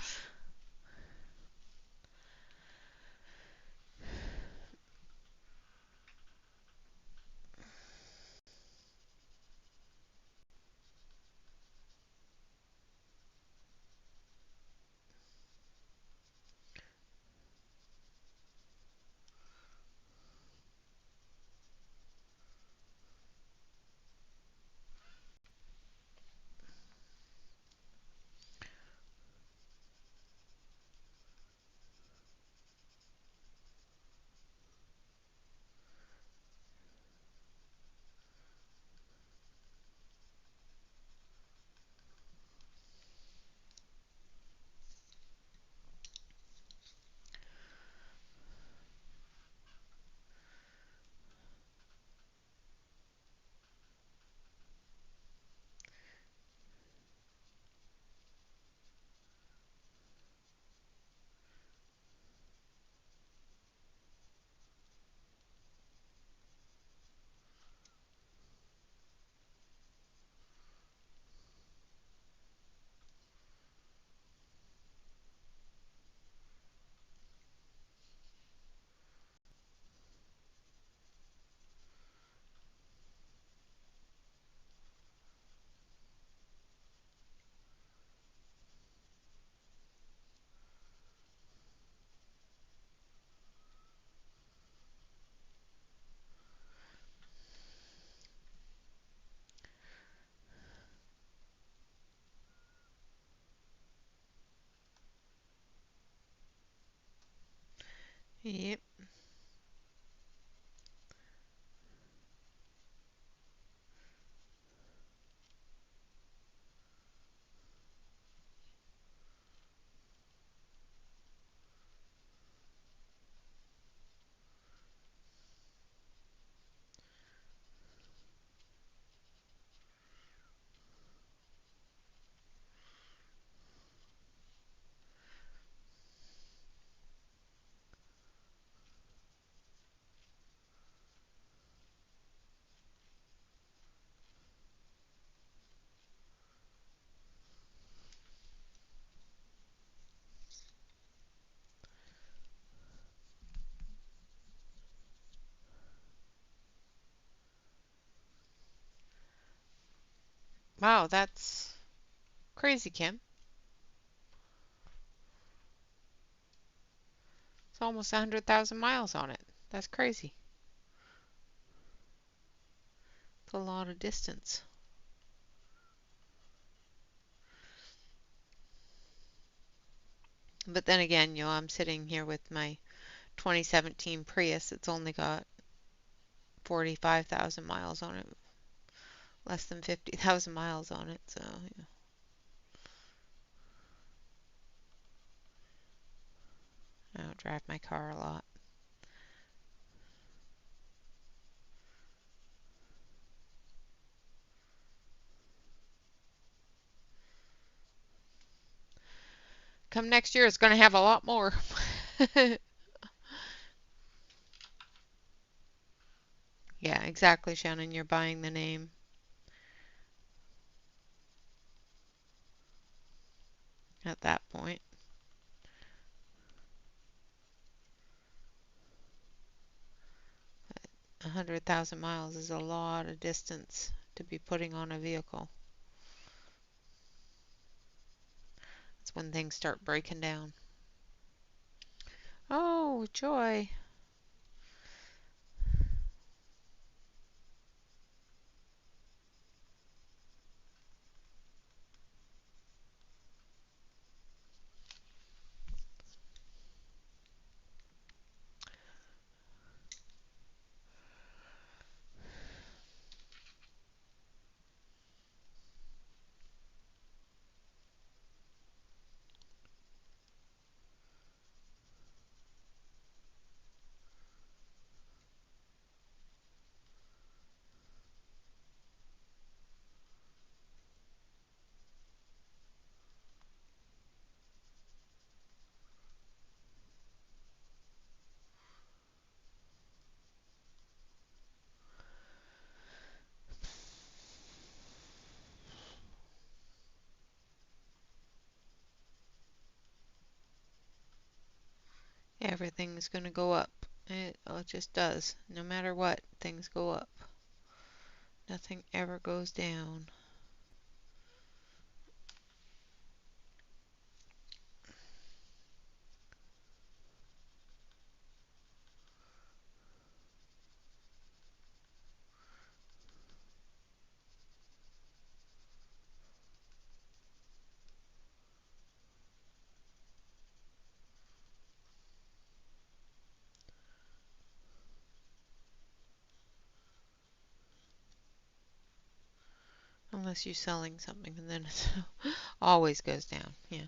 Yep. Wow, that's crazy, Kim. It's almost 100,000 miles on it. That's crazy. It's a lot of distance. But then again, I'm sitting here with my 2017 Prius. It's only got 45,000 miles on it, less than 50,000 miles on it. So, I don't drive my car a lot. Come next year, it's going to have a lot more. Yeah, exactly, Shannon. You're buying the name at that point. 100,000 miles is a lot of distance to be putting on a vehicle. That's when things start breaking down. Oh, joy. Everything's going to go up. It just does. No matter what, things go up. Nothing ever goes down. Unless you're selling something and then it always goes down. Yeah.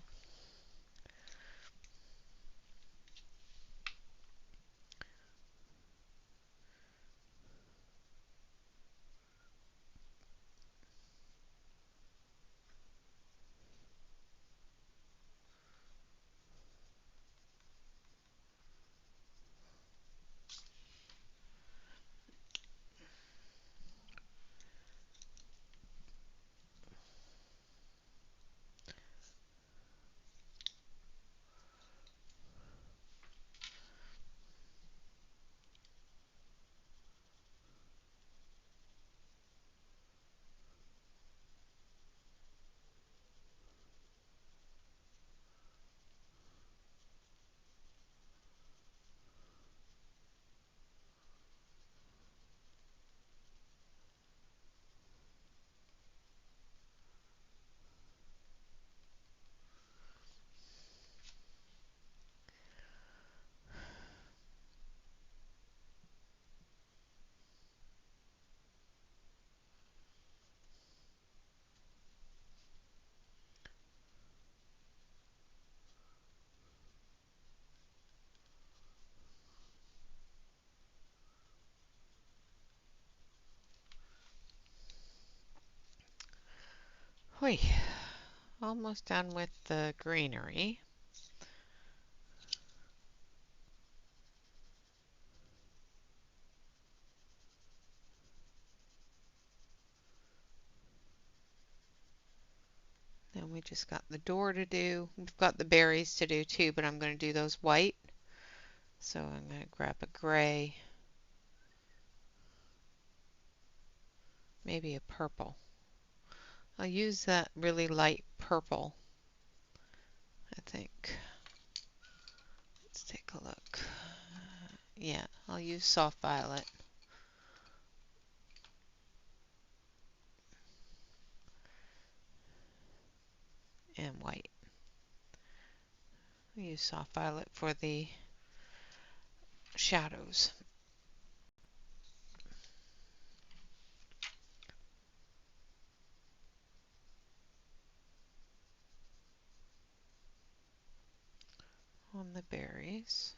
Whew, almost done with the greenery. Then we just got the door to do. We've got the berries to do too, but I'm going to do those white. So I'm going to grab a gray, maybe a purple. I'll use that really light purple, I think. Let's take a look. Yeah, I'll use soft violet. And white. I'll use soft violet for the shadows. On the berries.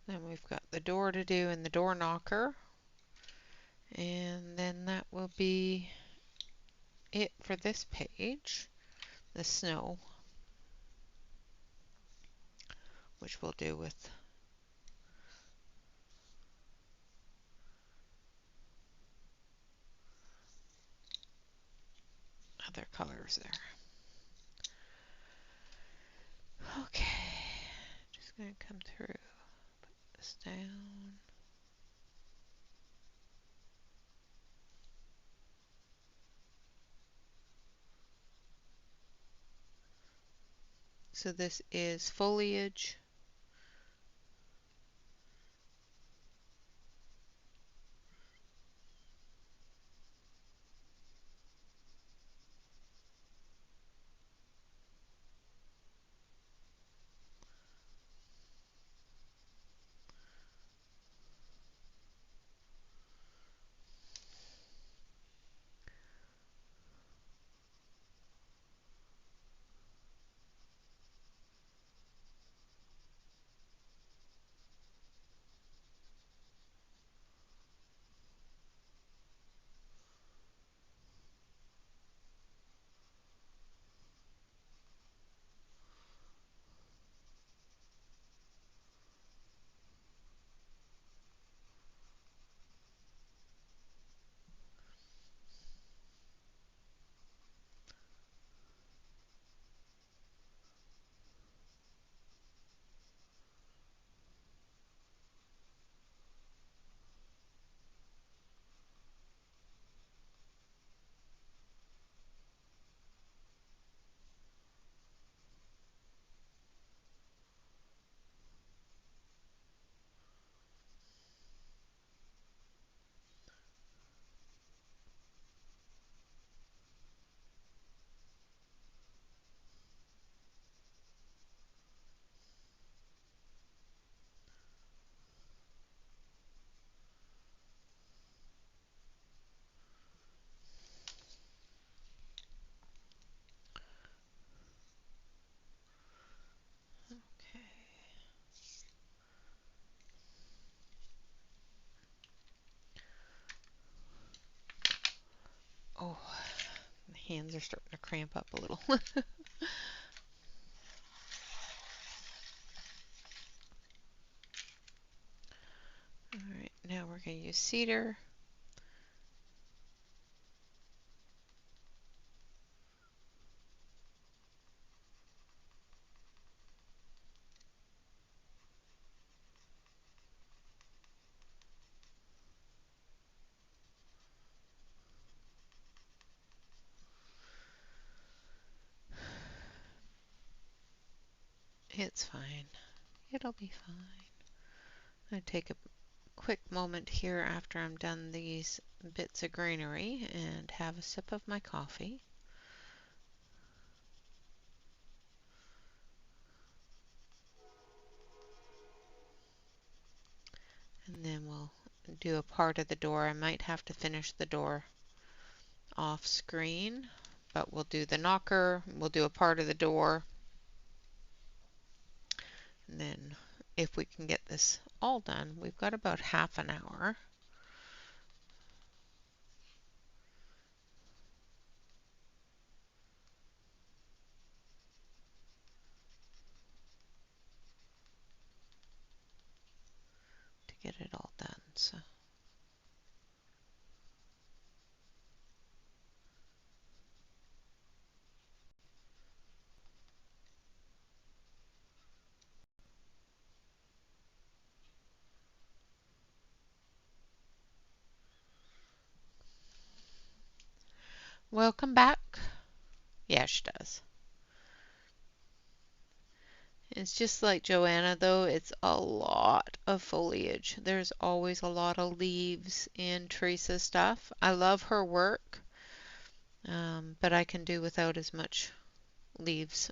Then we've got the door to do and the door knocker. And then that will be it for this page. The snow, which we'll do with other colors there. Okay, just going to come through, put this down. So this is foliage. Okay. Oh, my hands are starting to cramp up a little. Alright, now we're going to use cedar. It's fine. It'll be fine. I'm going to take a quick moment here after I'm done these bits of greenery and have a sip of my coffee. And then we'll do a part of the door. I might have to finish the door off screen, but we'll do the knocker, we'll do a part of the door, and then if we can get this all done, we've got about half an hour. it all done. So. Welcome back. Yeah, she does. It's just like Joanna, though, it's a lot of foliage. There's always a lot of leaves in Teresa's stuff. I love her work, but I can do without as much leaves.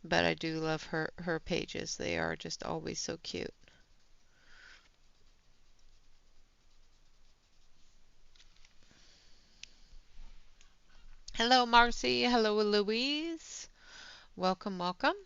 But I do love her pages. They are just always so cute. Hello, Marcy. Hello, Louise. Welcome, welcome.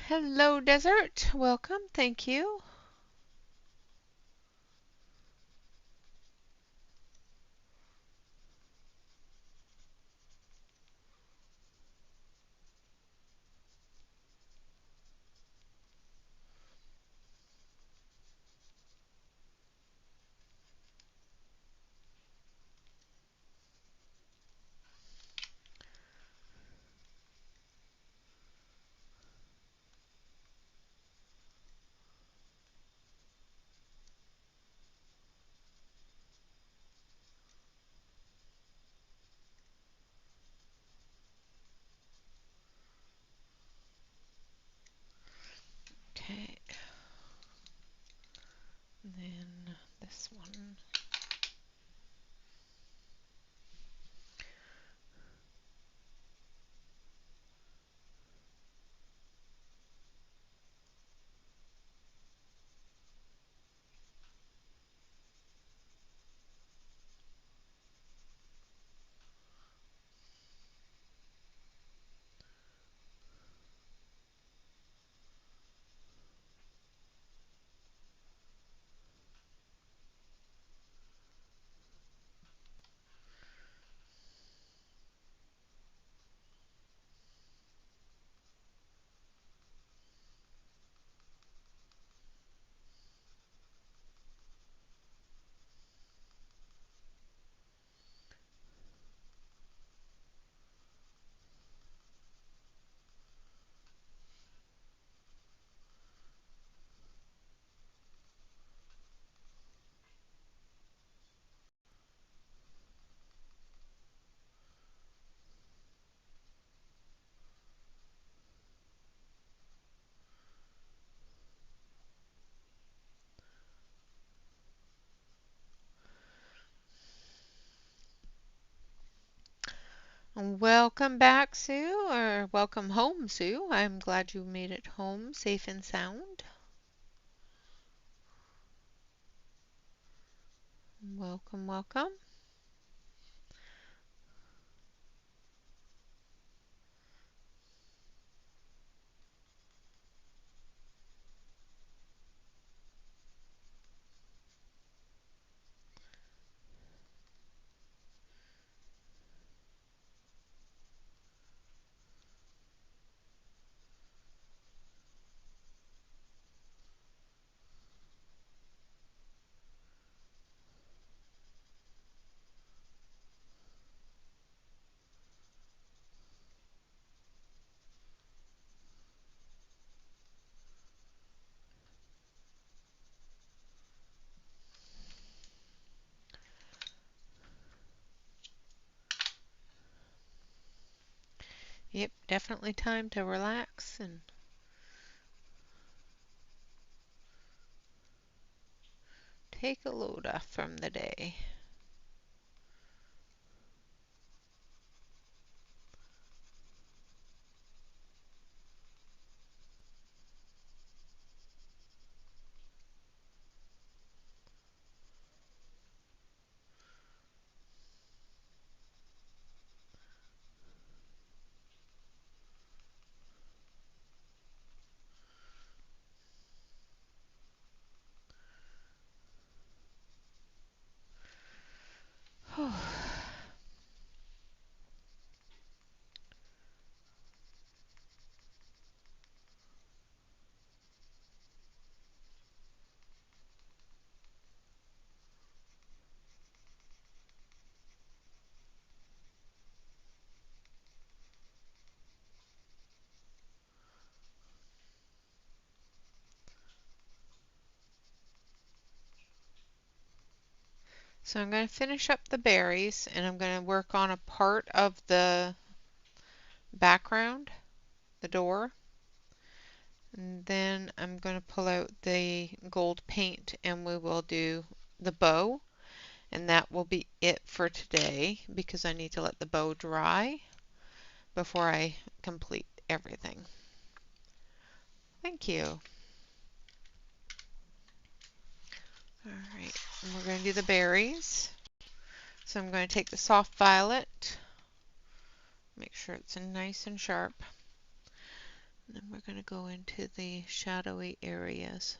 Hello, Desert. Welcome. Thank you. Okay. Then this one. Welcome back, Sue, or welcome home, Sue. I'm glad you made it home safe and sound. Welcome, welcome. Yep, definitely time to relax and take a load off from the day. So I'm going to finish up the berries and I'm going to work on a part of the background, the door. And then I'm going to pull out the gold paint and we will do the bow. And that will be it for today because I need to let the bow dry before I complete everything. Thank you. All right, and we're going to do the berries. So I'm going to take the soft violet, make sure it's nice and sharp. And then we're going to go into the shadowy areas.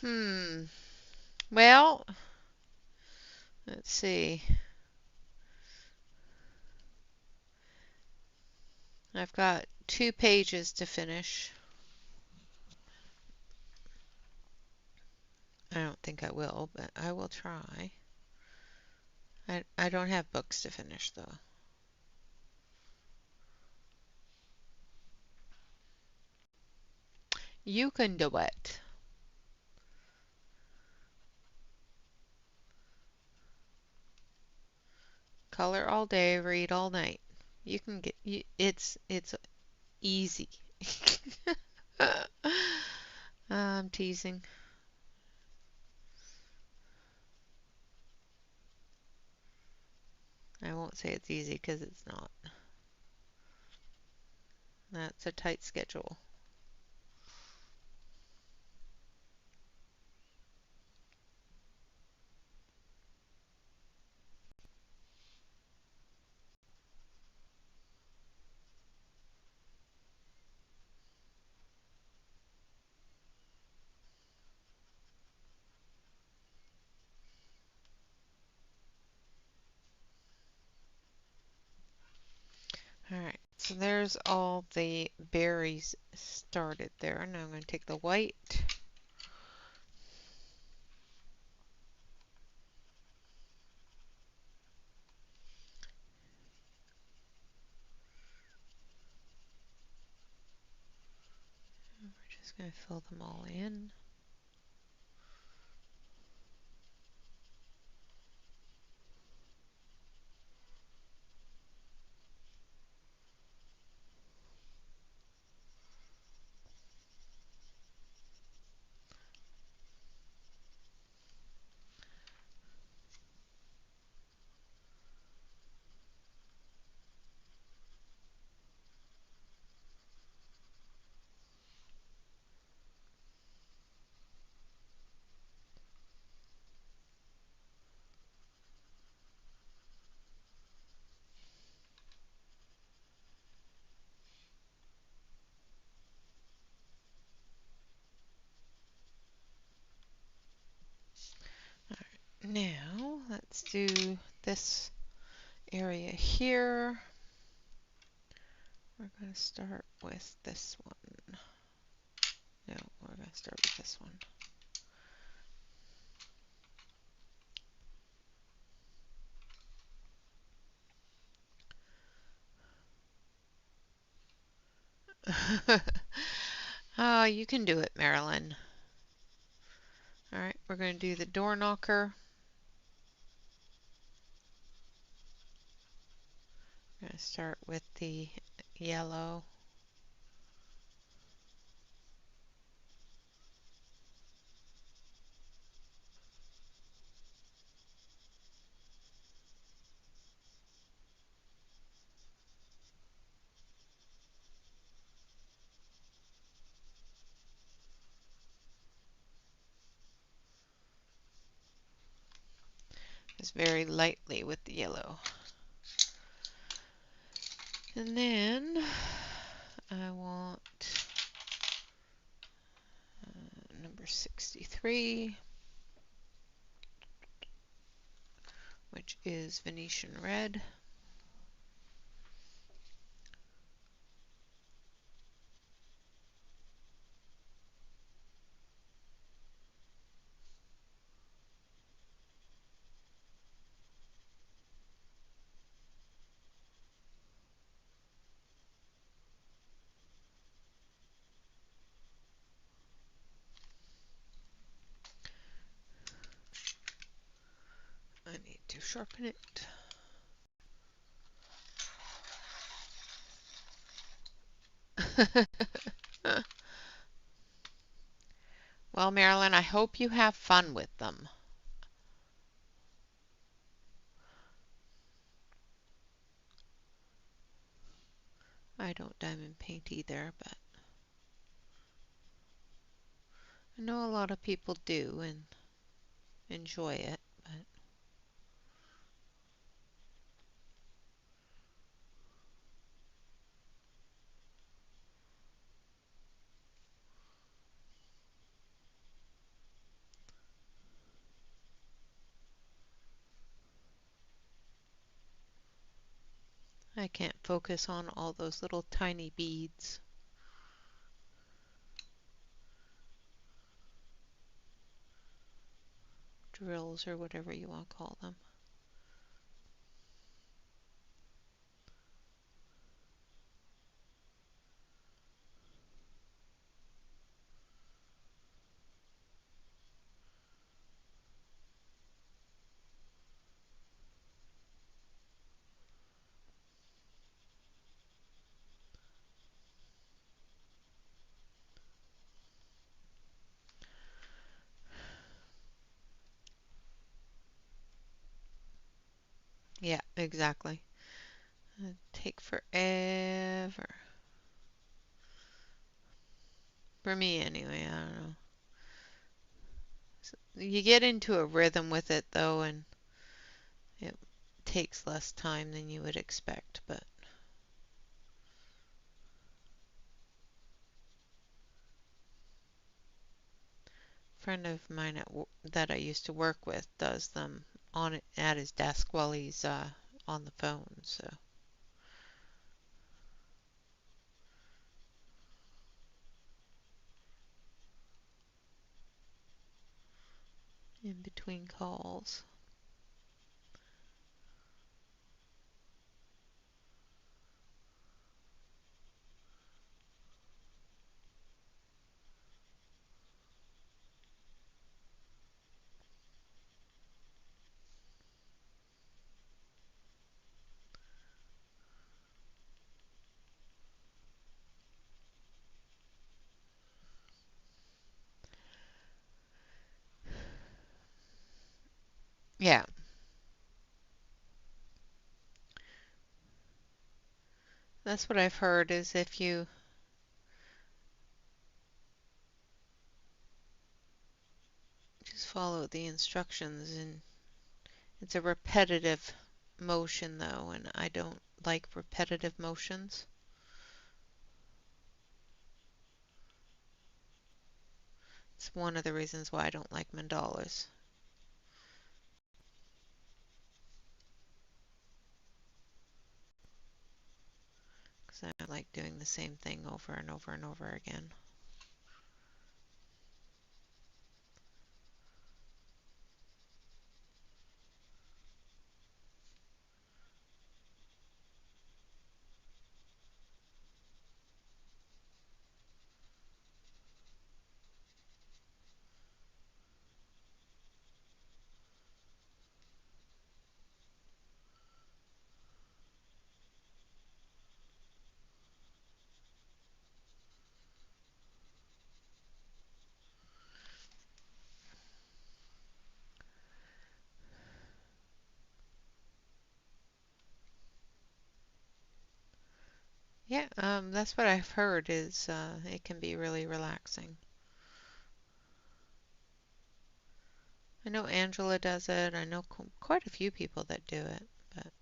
Hmm. Well, let's see. I've got 2 pages to finish. I don't think I will, but I will try. I don't have books to finish though. You can do it. Color all day, read all night. You can get it's easy. I'm teasing. I won't say it's easy because it's not. That's a tight schedule. All right, so there's all the berries started there. Now I'm going to take the white. We're just going to fill them all in. All right, now let's do this area here. We're going to start with this one. No, we're going to start with this one. Oh, you can do it, Marilyn. All right, we're going to do the door knocker. We're going to start with the yellow. Just very lightly with the yellow. And then I want number 63, which is Venetian red. I need to sharpen it. Well, Marilyn, I hope you have fun with them. I don't diamond paint either, but I know a lot of people do and enjoy it. But I can't focus on all those little tiny beads. Drills or whatever you want to call them. Yeah, exactly. It'd take forever. For me anyway, I don't know. You get into a rhythm with it though, and it takes less time than you would expect, but a friend of mine that I used to work with does them on at his desk while he's on the phone, so in between calls. Yeah, that's what I've heard is if you just follow the instructions, and it's a repetitive motion though, and I don't like repetitive motions. It's one of the reasons why I don't like mandalas. Because I don't like doing the same thing over and over and over again. Yeah, that's what I've heard is it can be really relaxing. I know Angela does it. I know quite a few people that do it, but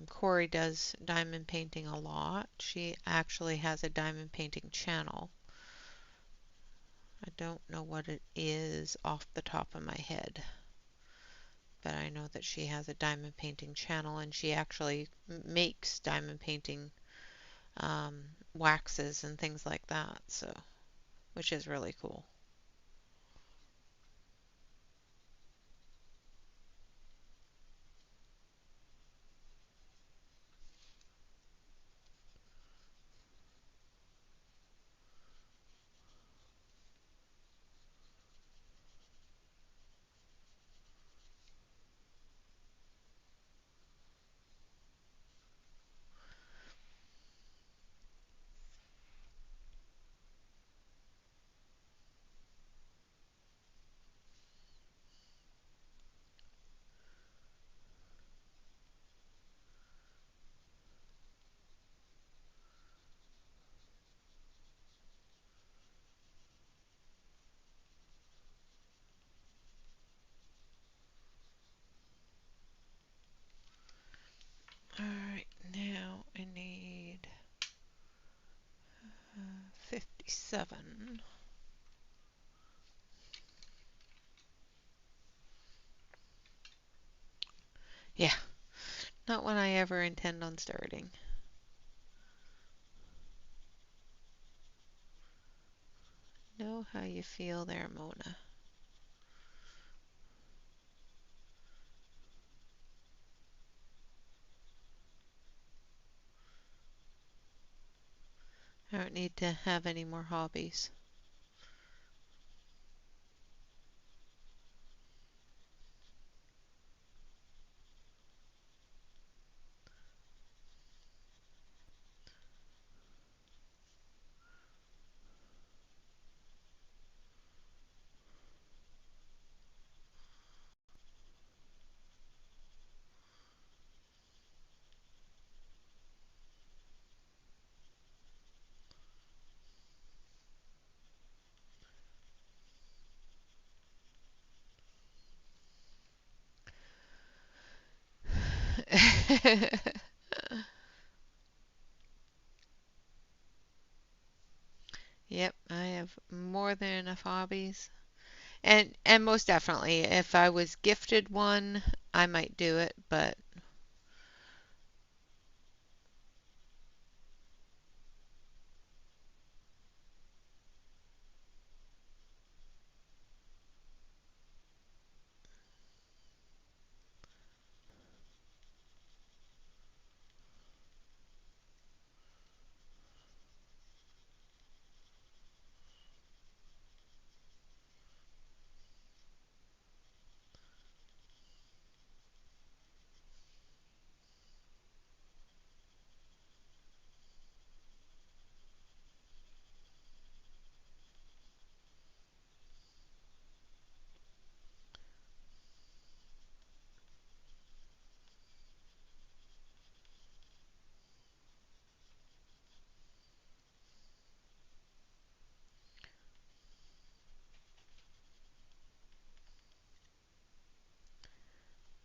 Corey does diamond painting a lot. She actually has a diamond painting channel. I don't know what it is off the top of my head, but I know that she has a diamond painting channel and she actually makes diamond painting waxes and things like that, so which is really cool. All right, now I need 57. Yeah, Not one I ever intend on starting. Know how you feel there, Mona. I don't need to have any more hobbies. Yep, I have more than enough hobbies. And most definitely, if I was gifted one, I might do it, but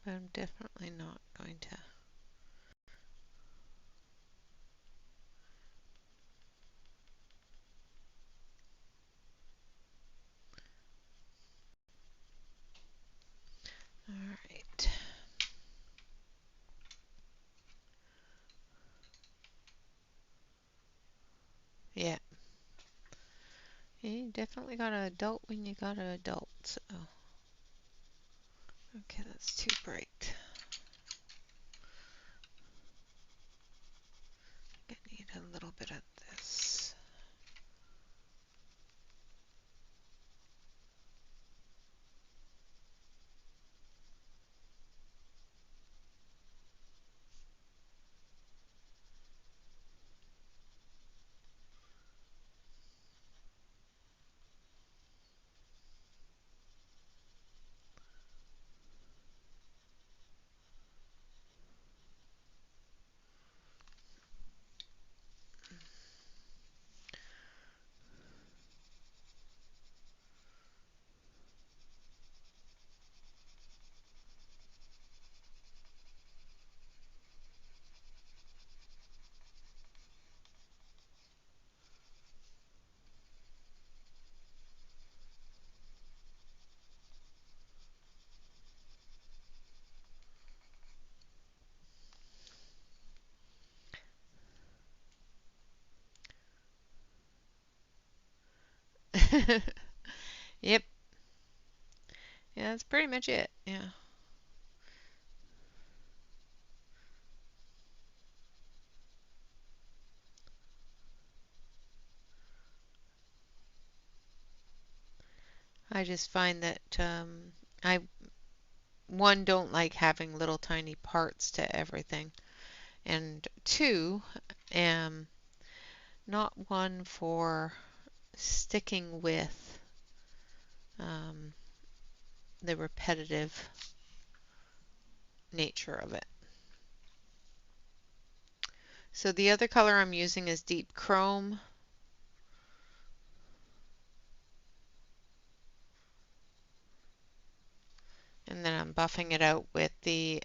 I'm definitely not going to. All right. Yeah. You definitely got an adult when you got an adult, so. Okay, that's too bright. I need a little bit of this. Yep. Yeah, that's pretty much it. Yeah. I just find that I, one, don't like having little tiny parts to everything, and two, am not one for sticking with um, the repetitive nature of it. So the other color I'm using is deep chrome, and then I'm buffing it out with the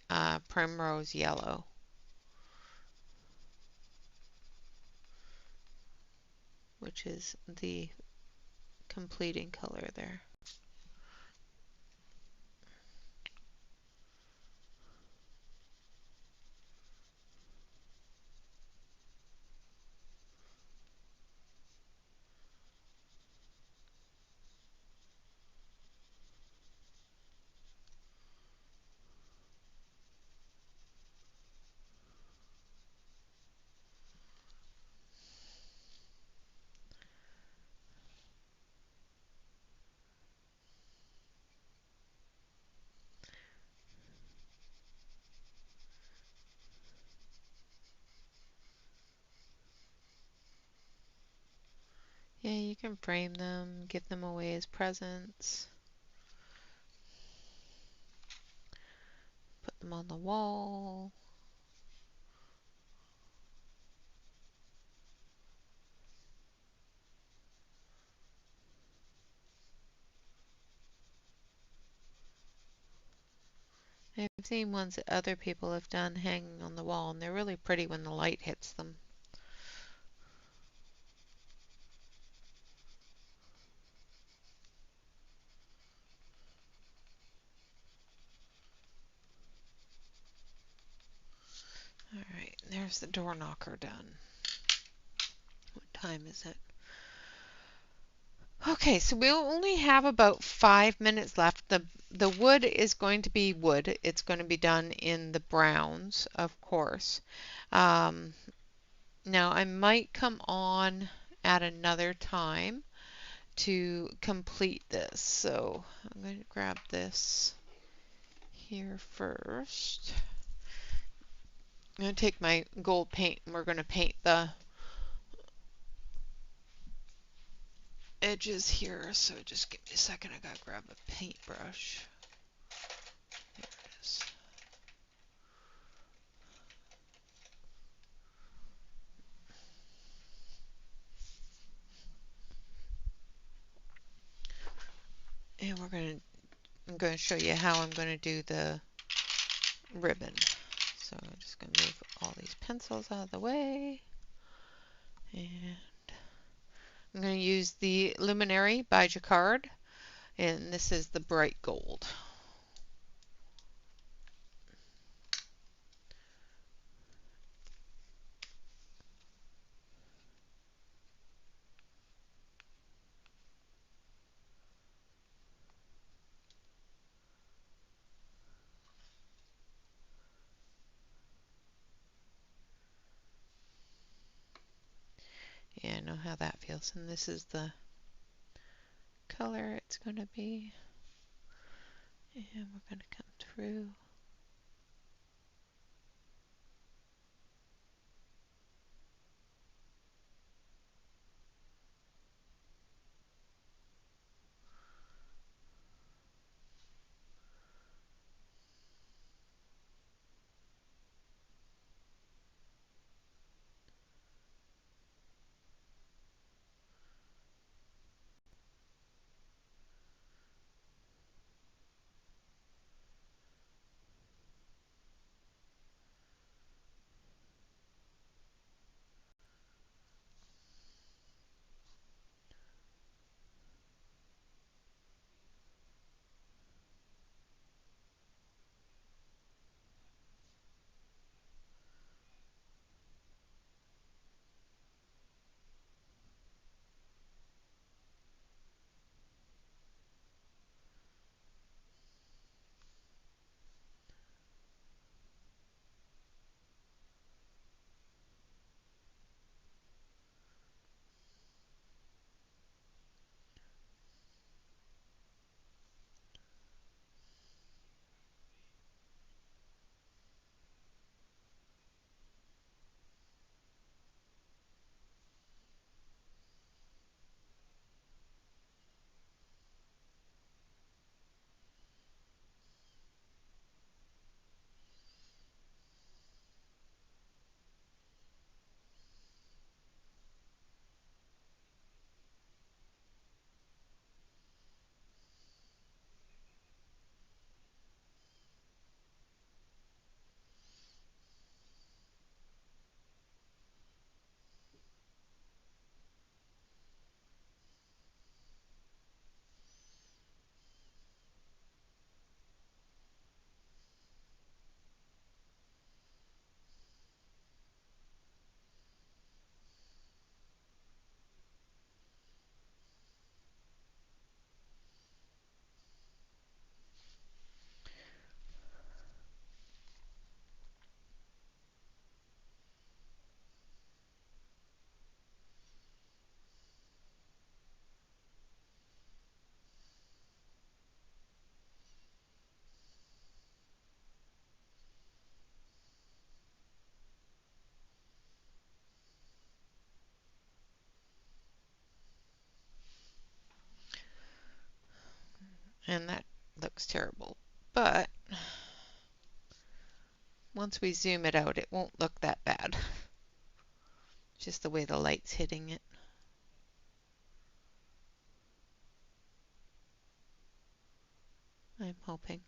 primrose yellow, which is the completing color there. Yeah, you can frame them, give them away as presents, put them on the wall. I've seen ones that other people have done hanging on the wall, and they're really pretty when the light hits them. All right, there's the door knocker done. What time is it? Okay, so we'll only have about 5 minutes left. The wood is going to be wood. It's going to be done in the browns, of course. Um, Now I might come on at another time to complete this. So I'm going to grab this here first. I'm going to take my gold paint and we're going to paint the edges here. So just give me a second. I got to grab a paintbrush. There it is. And I'm going to show you how I'm going to do the ribbon. So I'm just going to move all these pencils out of the way. And I'm going to use the Luminary by Jacquard. And this is the bright gold. Yeah, I know how that feels. And this is the color it's going to be. And we're going to come through. And that looks terrible. But once we zoom it out, it won't look that bad. Just the way the light's hitting it. I'm hoping.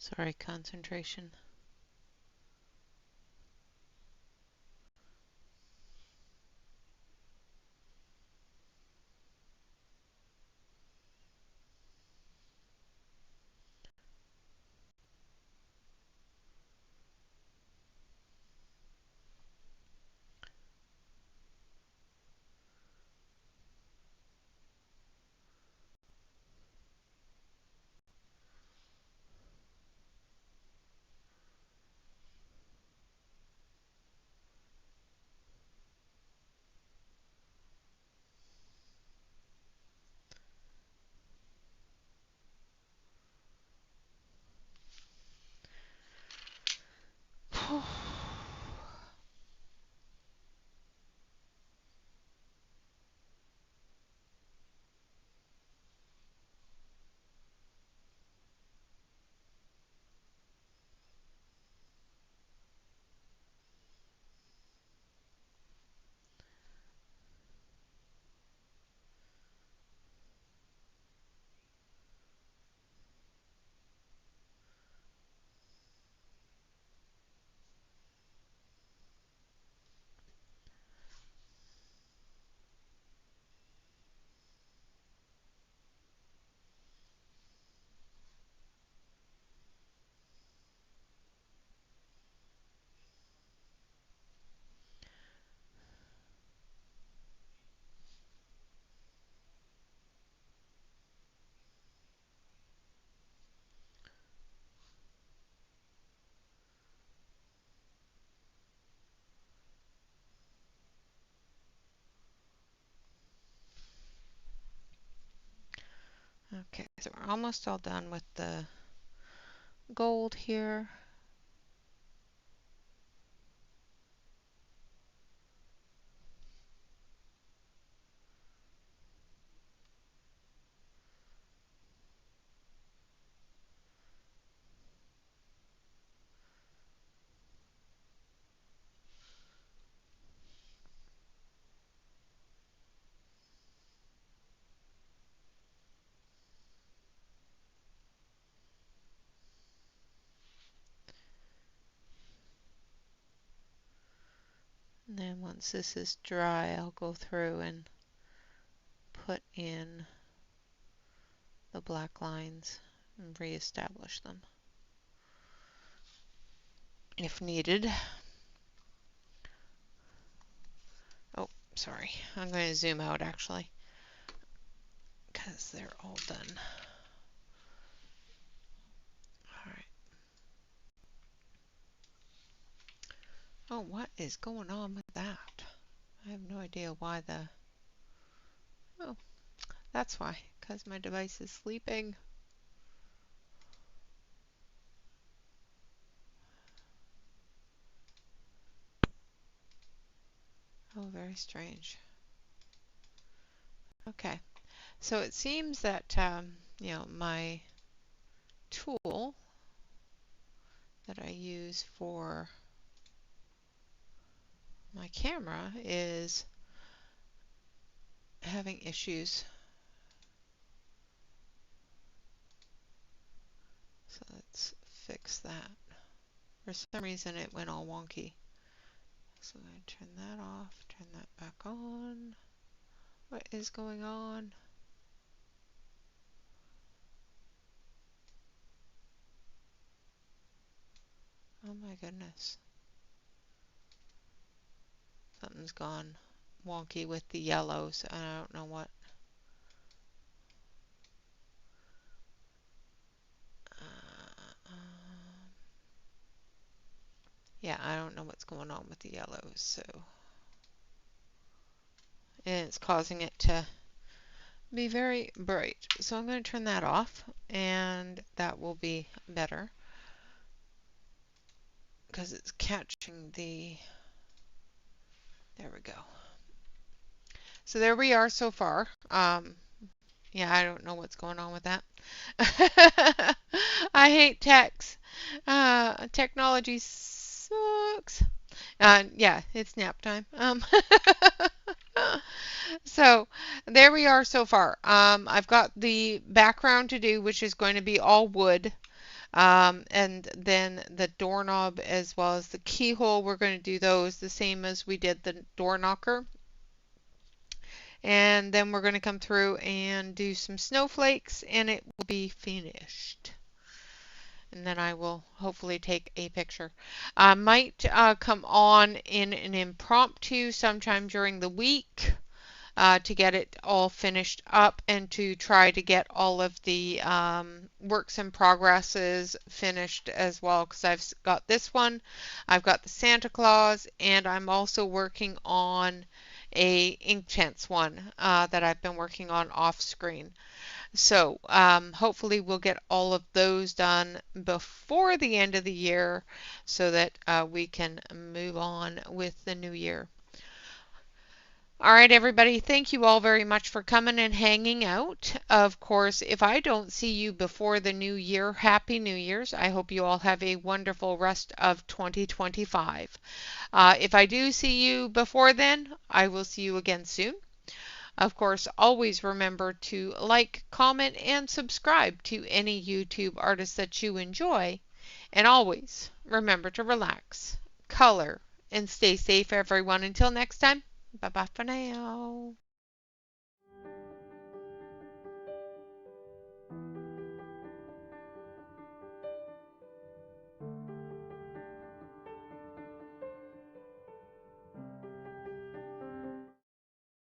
Sorry, concentration. Okay, so we're almost all done with the gold here. And then once this is dry, I'll go through and put in the black lines and reestablish them if needed. Oh, Sorry, I'm going to zoom out actually because they're all done. All right. Oh, what is going on with that? I have no idea why the... Oh, that's why, because my device is sleeping. Oh, very strange. Okay, so it seems that, my tool that I use for my camera is having issues. So let's fix that. For some reason it went all wonky. So I'm going to turn that off, turn that back on. What is going on? Oh my goodness. Something's gone wonky with the yellows. I don't know what. Yeah, I don't know what's going on with the yellows. So, and it's causing it to be very bright. So I'm going to turn that off, and that will be better because it's catching the... There we go. So there we are so far. Yeah, I don't know what's going on with that. I hate techs. Technology sucks. Yeah, it's nap time. So there we are so far. I've got the background to do, which is going to be all wood. And then the doorknob as well as the keyhole, we're going to do those the same as we did the door knocker. And then we're going to come through and do some snowflakes and it will be finished. And then I will hopefully take a picture. I might come on in an impromptu sometime during the week to get it all finished up and to try to get all of the works in progresses finished as well, because I've got this one, I've got the Santa Claus, and I'm also working on a Inktense one that I've been working on off screen. So hopefully we'll get all of those done before the end of the year so that we can move on with the new year. All right, everybody, thank you all very much for coming and hanging out. Of course, if I don't see you before the new year, Happy New Year's. I hope you all have a wonderful rest of 2025. If I do see you before then, I will see you again soon. Of course, always remember to like, comment, and subscribe to any YouTube artist that you enjoy. And always remember to relax, color, and stay safe, everyone. Until next time, bye bye for now.